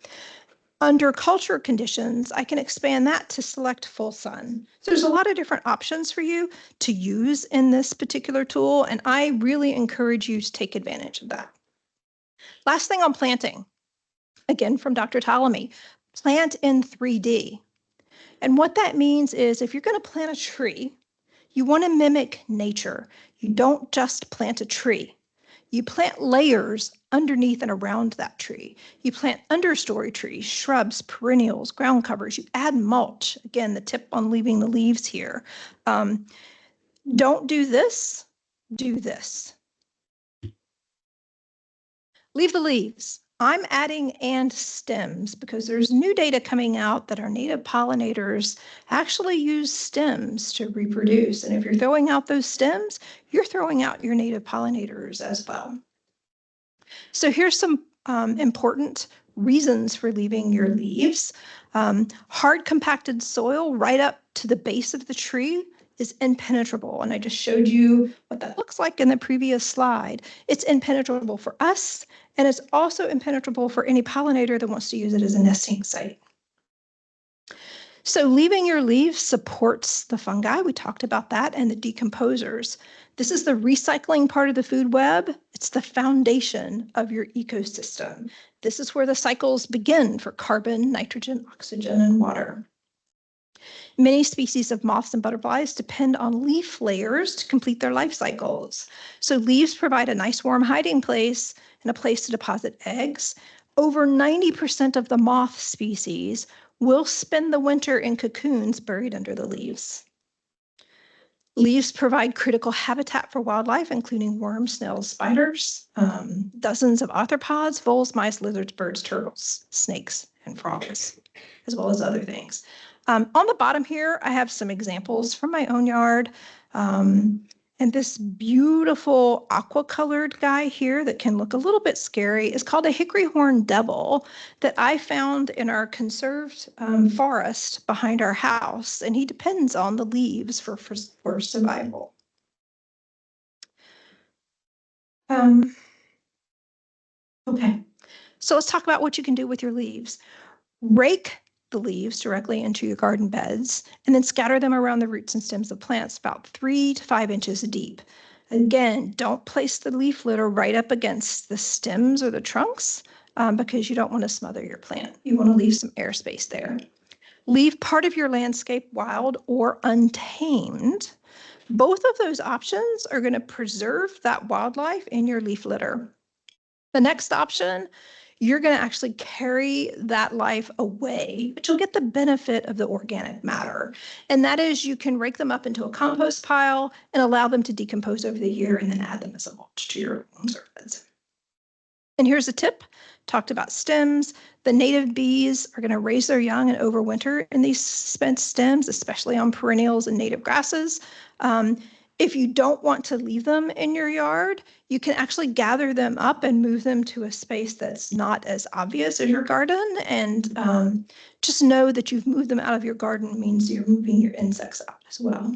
Under culture conditions, I can expand that to select full sun. So there's a lot of different options for you to use in this particular tool, and I really encourage you to take advantage of that. Last thing on planting, again from Dr. Ptolemy, plant in 3D. And what that means is if you're going to plant a tree, you want to mimic nature. You don't just plant a tree. You plant layers underneath and around that tree. You plant understory trees, shrubs, perennials, ground covers. You add mulch. Again, the tip on leaving the leaves here. Don't do this, do this. Leave the leaves. I'm adding and stems because there's new data coming out that our native pollinators actually use stems to reproduce. And if you're throwing out those stems, you're throwing out your native pollinators as well. So here's some important reasons for leaving your leaves. Hard compacted soil right up to the base of the tree is impenetrable. And I just showed you what that looks like in the previous slide. It's impenetrable for us, and it's also impenetrable for any pollinator that wants to use it as a nesting site. So leaving your leaves supports the fungi. We talked about that, and the decomposers. This is the recycling part of the food web. It's the foundation of your ecosystem. This is where the cycles begin for carbon, nitrogen, oxygen, and water. Many species of moths and butterflies depend on leaf layers to complete their life cycles. So leaves provide a nice warm hiding place and a place to deposit eggs. Over 90% of the moth species will spend the winter in cocoons buried under the leaves. Leaves provide critical habitat for wildlife, including worms, snails, spiders, dozens of arthropods, voles, mice, lizards, birds, turtles, snakes, and frogs, as well as other things. On the bottom here, I have some examples from my own yard. And this beautiful aqua-colored guy here that can look a little bit scary is called a hickory horn devil that I found in our conserved forest behind our house. And he depends on the leaves for survival. Okay, so let's talk about what you can do with your leaves. Rake the leaves directly into your garden beds and then scatter them around the roots and stems of plants about 3 to 5 inches deep. Again, don't place the leaf litter right up against the stems or the trunks because you don't want to smother your plant. You want to leave some airspace there. Leave part of your landscape wild or untamed. Both of those options are going to preserve that wildlife in your leaf litter. The next option, you're going to actually carry that life away, but you'll get the benefit of the organic matter. And that is you can rake them up into a compost pile and allow them to decompose over the year and then add them as a mulch to your conserve beds. And here's a tip, talked about stems. The native bees are going to raise their young and overwinter in these spent stems, especially on perennials and native grasses. If you don't want to leave them in your yard, you can actually gather them up and move them to a space that's not as obvious as your garden. And just know that you've moved them out of your garden means you're moving your insects out as well.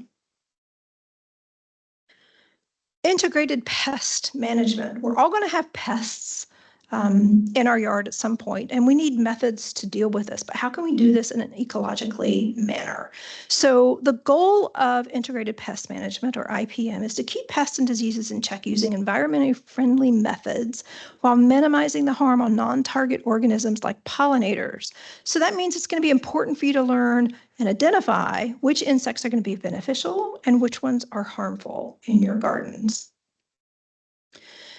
Integrated pest management. We're all going to have pests in our yard at some point, and we need methods to deal with this. But how can we do this in an ecologically manner? So the goal of integrated pest management, or IPM, is to keep pests and diseases in check using environmentally friendly methods while minimizing the harm on non-target organisms like pollinators. So that means it's going to be important for you to learn and identify which insects are going to be beneficial and which ones are harmful in your gardens.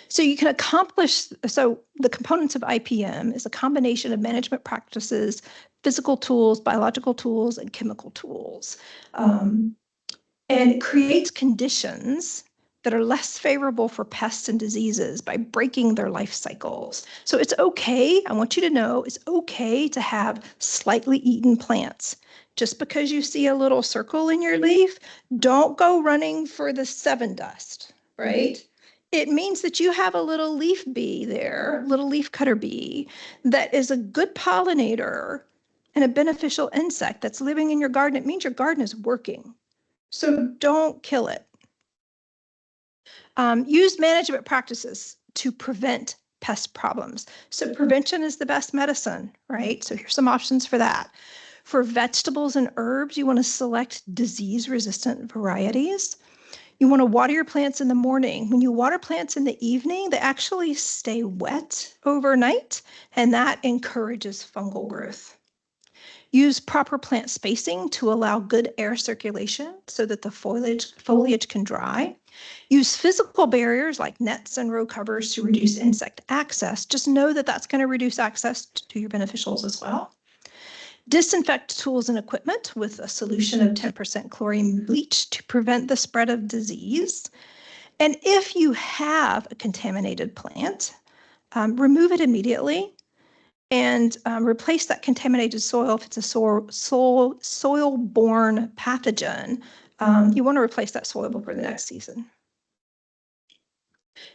So you can accomplish, so the components of IPM is a combination of management practices, physical tools, biological tools, and chemical tools. And it creates conditions that are less favorable for pests and diseases by breaking their life cycles. So it's okay, I want you to know, it's okay to have slightly eaten plants. Just because you see a little circle in your leaf, don't go running for the 7 dust, right? It means that you have a little leaf bee there, little leaf cutter bee, that is a good pollinator and a beneficial insect that's living in your garden. It means your garden is working. So don't kill it. Use management practices to prevent pest problems. So prevention is the best medicine, right? So here's some options for that. For vegetables and herbs, you want to select disease-resistant varieties. You want to water your plants in the morning. When you water plants in the evening, they actually stay wet overnight, and that encourages fungal growth. Use proper plant spacing to allow good air circulation so that the foliage can dry. Use physical barriers like nets and row covers to reduce insect access. Just know that that's going to reduce access to your beneficials as well. Disinfect tools and equipment with a solution of 10% chlorine bleach to prevent the spread of disease. And if you have a contaminated plant, remove it immediately and replace that contaminated soil if it's a soil-borne pathogen. You want to replace that soil before the next season.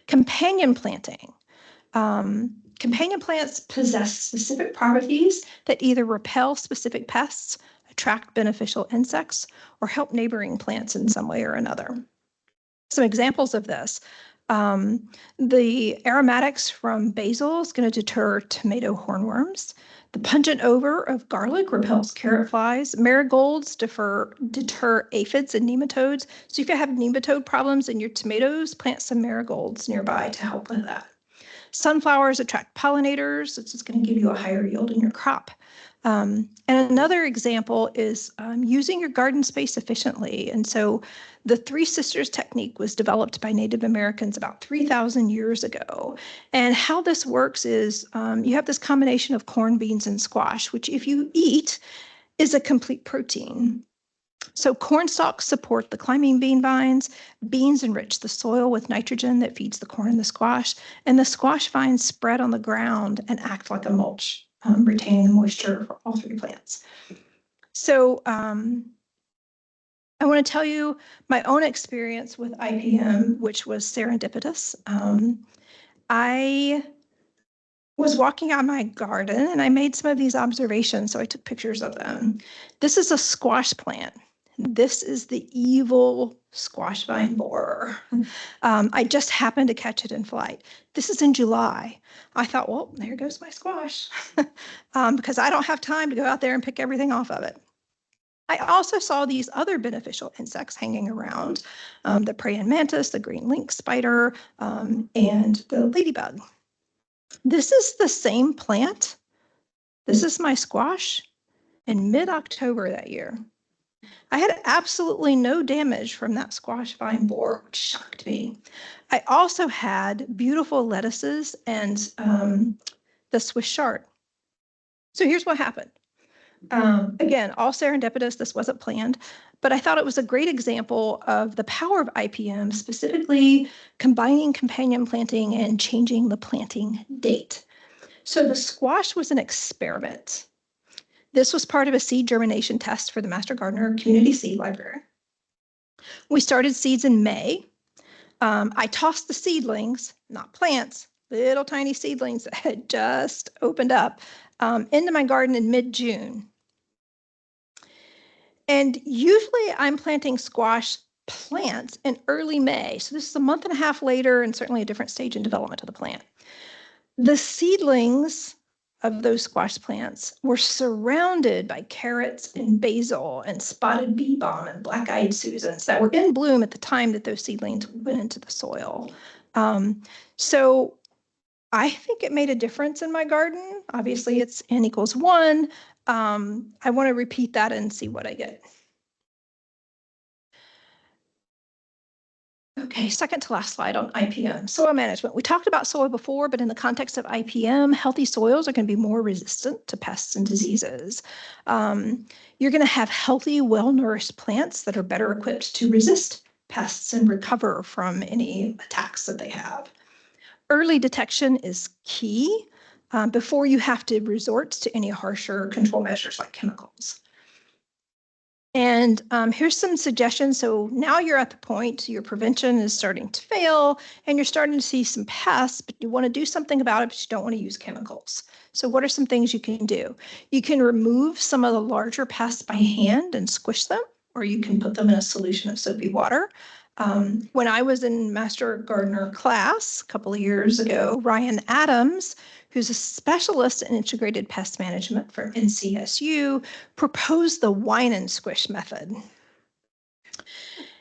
Companion planting. Companion plants possess specific properties that either repel specific pests, attract beneficial insects, or help neighboring plants in some way or another. Some examples of this. The aromatics from basil is going to deter tomato hornworms. The pungent odor of garlic repels carrot flies. Marigolds deter aphids and nematodes. So if you have nematode problems in your tomatoes, plant some marigolds nearby to help with that. Sunflowers attract pollinators. It's just going to give you a higher yield in your crop. And another example is using your garden space efficiently. And so the Three Sisters technique was developed by Native Americans about 3,000 years ago. And how this works is you have this combination of corn, beans, and squash, which if you eat is a complete protein. So corn stalks support the climbing bean vines, beans enrich the soil with nitrogen that feeds the corn and the squash vines spread on the ground and act like a mulch, retaining the moisture for all three plants. So I want to tell you my own experience with IPM, which was serendipitous. I was walking out my garden and I made some of these observations, so I took pictures of them. This is a squash plant. This is the evil squash vine borer. I just happened to catch it in flight. This is in July. I thought, well, there goes my squash, because I don't have time to go out there and pick everything off of it. I also saw these other beneficial insects hanging around, the praying mantis, the green lynx spider, and the ladybug. This is the same plant. This is my squash in mid-October that year. I had absolutely no damage from that squash vine borer, which shocked me. I also had beautiful lettuces and the Swiss chard. So here's what happened. Again, all serendipitous, this wasn't planned, but I thought it was a great example of the power of IPM, specifically combining companion planting and changing the planting date. So the squash was an experiment. This was part of a seed germination test for the Master Gardener Community Seed Library. We started seeds in May. I tossed the seedlings, not plants, little tiny seedlings that had just opened up, into my garden in mid-June. And usually I'm planting squash plants in early May. So this is a month and a half later and certainly a different stage in development of the plant. The seedlings of those squash plants were surrounded by carrots and basil and spotted bee balm and black-eyed Susans that were in bloom at the time that those seedlings went into the soil. So I think it made a difference in my garden. Obviously, it's n equals 1. I want to repeat that and see what I get. Okay, second to last slide on IPM, soil management. We talked about soil before, but in the context of IPM, healthy soils are going to be more resistant to pests and diseases. You're going to have healthy, well-nourished plants that are better equipped to resist pests and recover from any attacks that they have. Early detection is key before you have to resort to any harsher control measures like chemicals. And here's some suggestions. So now you're at the point, your prevention is starting to fail and you're starting to see some pests, but you want to do something about it, but you don't want to use chemicals. So what are some things you can do? You can remove some of the larger pests by hand and squish them, or you can put them in a solution of soapy water. When I was in Master Gardener class a couple of years ago, Ryan Adams, who's a specialist in integrated pest management for NCSU, proposed the wine and squish method.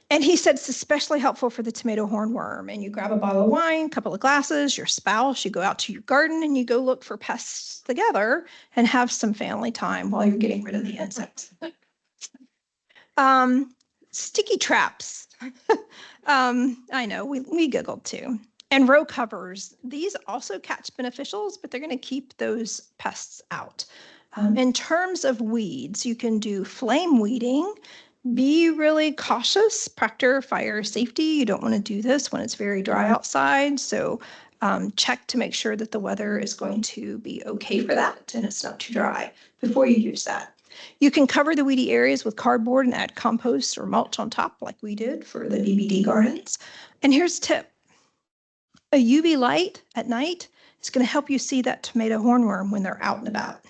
And he said it's especially helpful for the tomato hornworm. And you grab a bottle of wine, a couple of glasses, your spouse, you go out to your garden and you go look for pests together and have some family time while you're getting rid of the insects. Sticky traps. I know, we giggled too. And row covers. These also catch beneficials, but they're going to keep those pests out. In terms of weeds, you can do flame weeding. Be really cautious, proctor fire safety. You don't want to do this when it's very dry outside. So check to make sure that the weather is going to be okay for that and it's not too dry before you use that. You can cover the weedy areas with cardboard and add compost or mulch on top like we did for the DVD gardens. And here's a tip. A UV light at night is going to help you see that tomato hornworm when they're out and about.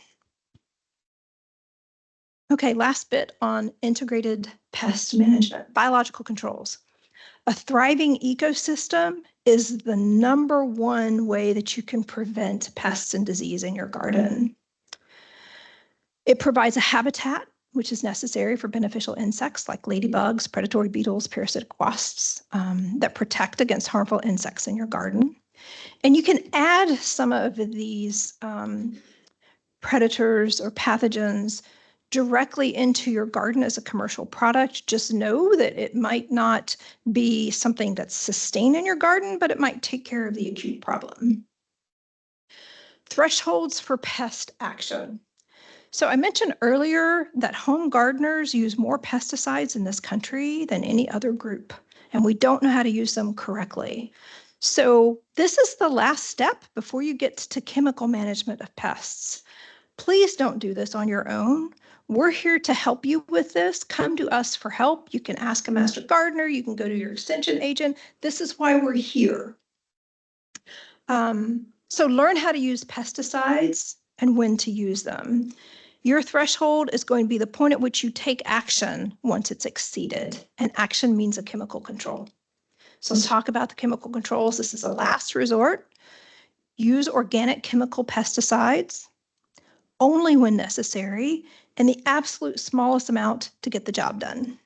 Okay, last bit on integrated pest management, biological controls. A thriving ecosystem is the #1 way that you can prevent pests and disease in your garden. It provides a habitat, which is necessary for beneficial insects like ladybugs, predatory beetles, parasitic wasps that protect against harmful insects in your garden. And you can add some of these predators or pathogens directly into your garden as a commercial product. Just know that it might not be something that's sustained in your garden, but it might take care of the acute problem. Thresholds for pest action. So I mentioned earlier that home gardeners use more pesticides in this country than any other group, and we don't know how to use them correctly. So this is the last step before you get to chemical management of pests. Please don't do this on your own. We're here to help you with this. Come to us for help. You can ask a master gardener. You can go to your extension agent. This is why we're here. So learn how to use pesticides and when to use them. Your threshold is going to be the point at which you take action once it's exceeded, and action means a chemical control. So let's talk about the chemical controls. This is a last resort. Use organic chemical pesticides only when necessary, and the absolute smallest amount to get the job done.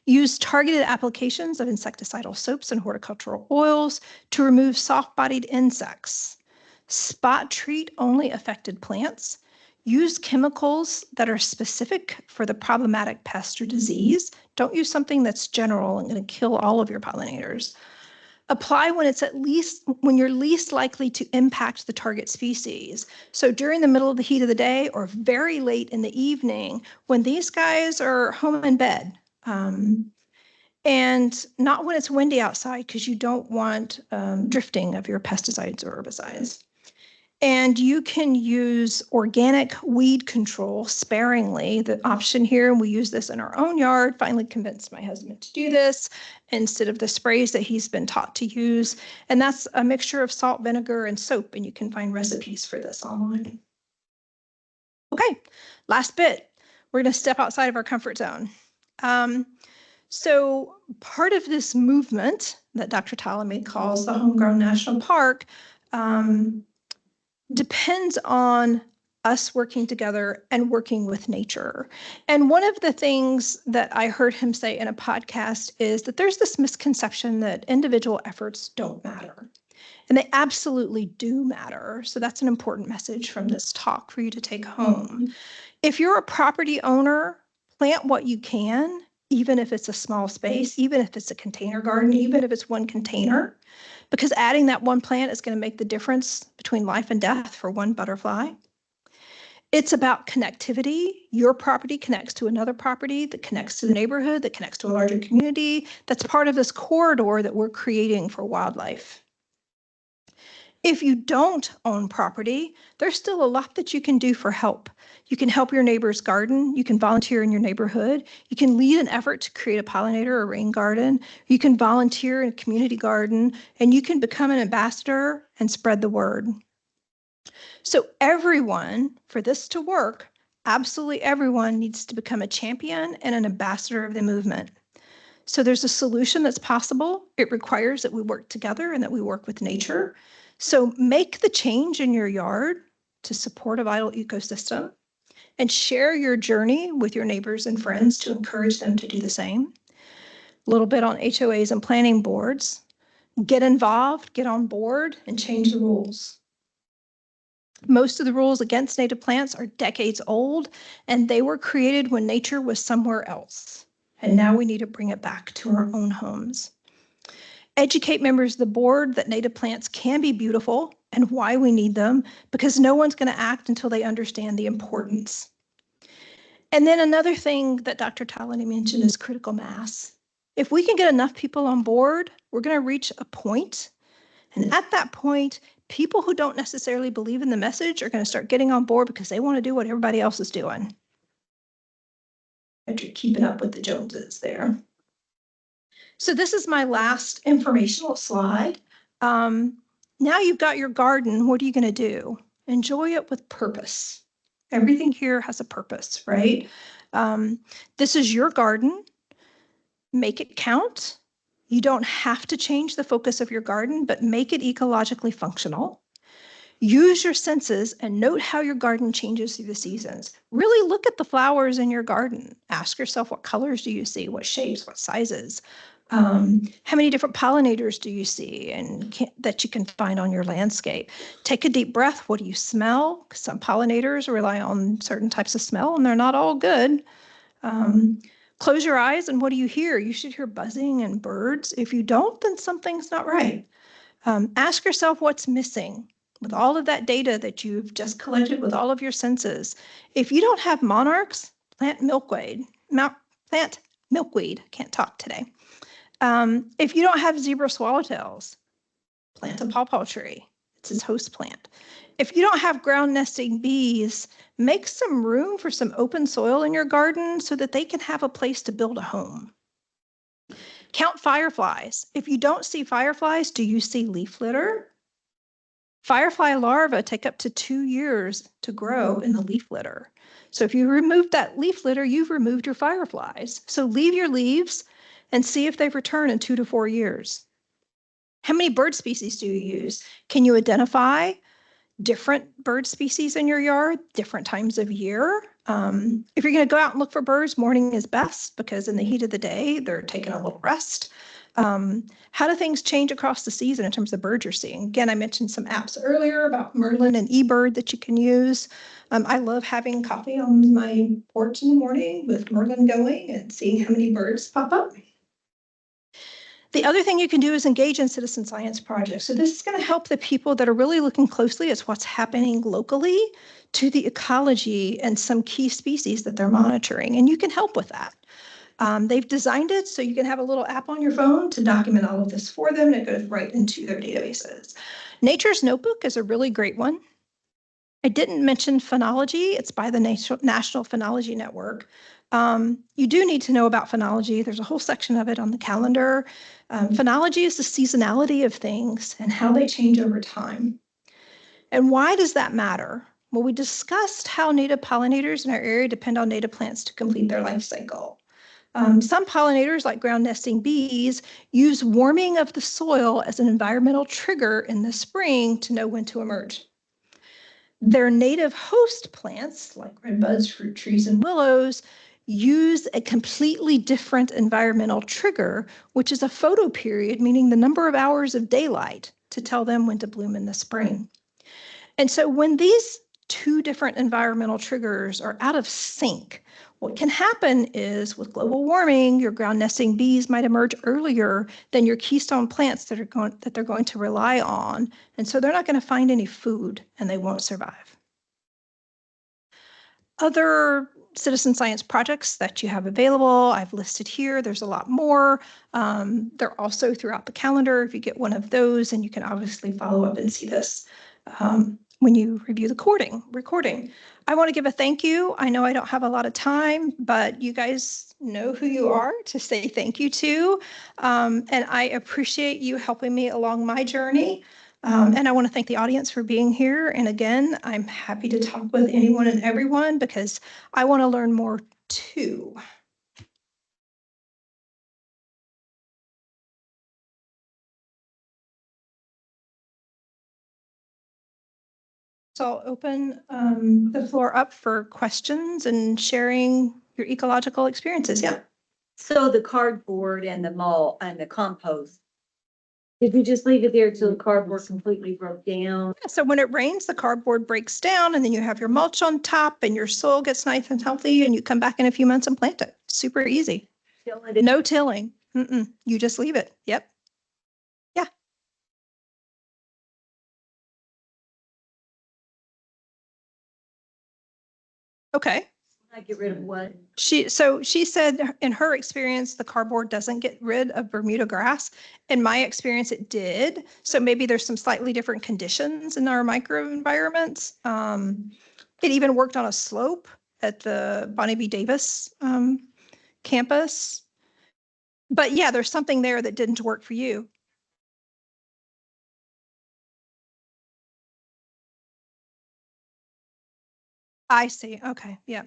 Use targeted applications of insecticidal soaps and horticultural oils to remove soft-bodied insects. Spot treat only affected plants. Use chemicals that are specific for the problematic pest or disease. Don't use something that's general and going to kill all of your pollinators. Apply when you're least likely to impact the target species. So during the middle of the heat of the day or very late in the evening when these guys are home in bed. And not when it's windy outside because you don't want drifting of your pesticides or herbicides. And you can use organic weed control sparingly. The option here, and we use this in our own yard, finally convinced my husband to do this instead of the sprays that he's been taught to use. And that's a mixture of salt, vinegar, and soap. And you can find recipes for this online. Okay, last bit. We're going to step outside of our comfort zone. So part of this movement that Dr. Ptolemy calls the Homegrown National Park depends on us working together and working with nature. And one of the things that I heard him say in a podcast is that there's this misconception that individual efforts don't matter. And they absolutely do matter. So that's an important message from this talk for you to take home. If you're a property owner, plant what you can, even if it's a small space, even if it's a container garden, even if it's one container, because adding that one plant is going to make the difference between life and death for one butterfly. It's about connectivity. Your property connects to another property that connects to the neighborhood, that connects to a larger community. That's part of this corridor that we're creating for wildlife. If you don't own property, there's still a lot that you can do for help. You can help your neighbor's garden. You can volunteer in your neighborhood. You can lead an effort to create a pollinator or rain garden. You can volunteer in a community garden, and you can become an ambassador and spread the word. So everyone, for this to work, Absolutely everyone needs to become a champion and an ambassador of the movement. So there's a solution that's possible. It requires that we work together and that we work with nature. So make the change in your yard to support a vital ecosystem and share your journey with your neighbors and friends to encourage them to do the same. A little bit on HOAs and planning boards. Get involved, get on board, and change the rules. Most of the rules against native plants are decades old, and they were created when nature was somewhere else. And now we need to bring it back to our own homes. Educate members of the board that native plants can be beautiful and why we need them, because no one's going to act until they understand the importance. And then another thing that Dr. Talani mentioned is critical mass. If we can get enough people on board, we're going to reach a point. And at that point, people who don't necessarily believe in the message are going to start getting on board because they want to do what everybody else is doing. And you're keeping up with the Joneses there. So this is my last informational slide. Now you've got your garden. What are you going to do? Enjoy it with purpose. Everything here has a purpose, right? This is your garden. Make it count. You don't have to change the focus of your garden, but make it ecologically functional. Use your senses and note how your garden changes through the seasons. Really look at the flowers in your garden. Ask yourself, what colors do you see? What shapes? What sizes? How many different pollinators do you see and that you can find on your landscape? Take a deep breath. What do you smell? Some pollinators rely on certain types of smell, and they're not all good. Close your eyes, and what do you hear? You should hear buzzing and birds. If you don't, then something's not right. Ask yourself what's missing with all of that data that you've just collected with all of your senses. If you don't have monarchs, plant milkweed. Can't talk today. If you don't have zebra swallowtails, plant a pawpaw tree. It's his host plant. If you don't have ground nesting bees, make some room for some open soil in your garden so that they can have a place to build a home. Count fireflies. If you don't see fireflies, do you see leaf litter? Firefly larvae take up to 2 years to grow in the leaf litter. So if you remove that leaf litter, you've removed your fireflies. So leave your leaves and see if they return in 2 to 4 years. How many bird species do you use? Can you identify different bird species in your yard, different times of year? If you're going to go out and look for birds, morning is best because in the heat of the day, they're taking a little rest. How do things change across the season in terms of birds you're seeing? Again, I mentioned some apps earlier about Merlin and eBird that you can use. I love having coffee on my porch in the morning with Merlin going and seeing how many birds pop up. The other thing you can do is engage in citizen science projects. So this is going to help the people that are really looking closely at what's happening locally to the ecology and some key species that they're monitoring, and you can help with that. They've designed it so you can have a little app on your phone to document all of this for them, and it goes right into their databases. Nature's Notebook is a really great one. I didn't mention phenology. It's by the National Phenology Network. You do need to know about phenology. There's a whole section of it on the calendar. Phenology is the seasonality of things and how they change over time. And why does that matter? Well, we discussed how native pollinators in our area depend on native plants to complete their life cycle. Some pollinators, like ground nesting bees, use warming of the soil as an environmental trigger in the spring to know when to emerge. Their native host plants, like redbuds, fruit trees, and willows, use a completely different environmental trigger, which is a photoperiod, meaning the number of hours of daylight to tell them when to bloom in the spring. And so when these two different environmental triggers are out of sync, what can happen is with global warming, your ground nesting bees might emerge earlier than your keystone plants that they're going to rely on. And so they're not going to find any food and they won't survive. Other citizen science projects that you have available, I've listed here. There's a lot more. They're also throughout the calendar. If you get one of those, and you can obviously follow up and see this when you review the recording. I want to give a thank you. I know I don't have a lot of time, but you guys know who you are to say thank you to. And I appreciate you helping me along my journey. And I want to thank the audience for being here. And again, I'm happy to talk with anyone and everyone because I want to learn more too. So I'll open the floor up for questions and sharing your ecological experiences. Yeah. So the cardboard and the mulch and the compost, did you just leave it there till the cardboard completely broke down? Yeah, so when it rains, the cardboard breaks down and then you have your mulch on top and your soil gets nice and healthy and you come back in a few months and plant it. Super easy. No tilling. You just leave it. Yep. Yeah. Okay. I get rid of what? She said in her experience, the cardboard doesn't get rid of Bermuda grass. In my experience, it did. So maybe there's some slightly different conditions in our microenvironments. It even worked on a slope at the Bonnie B. Davis campus. But yeah, there's something there that didn't work for you. I see. Okay. Yeah.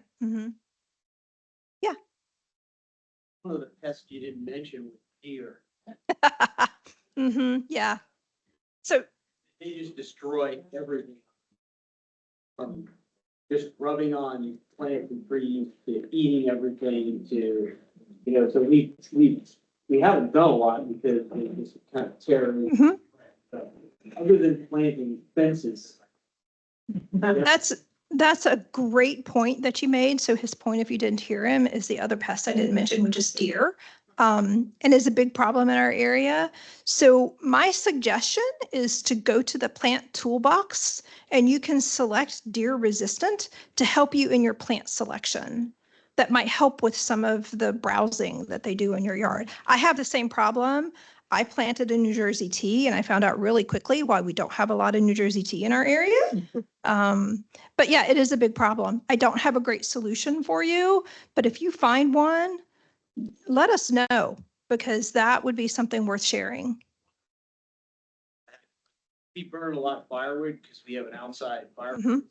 Yeah. One of the pests you didn't mention was deer. Yeah. So They just destroy everything. From just rubbing on plants and trees to eating everything to, so we haven't done a lot because they just kind of tear. Mhm. Other than planting fences. That's a great point that you made. So his point, if you didn't hear him, is the other pest I didn't mention, which is deer, and is a big problem in our area. So my suggestion is to go to the plant toolbox and you can select deer resistant to help you in your plant selection. That might help with some of the browsing that they do in your yard. I have the same problem. I planted a New Jersey tea and I found out really quickly why we don't have a lot of New Jersey tea in our area. But yeah, it is a big problem. I don't have a great solution for you, but if you find one, let us know because that would be something worth sharing. We burn a lot of firewood because we have an outside fire. Mhm.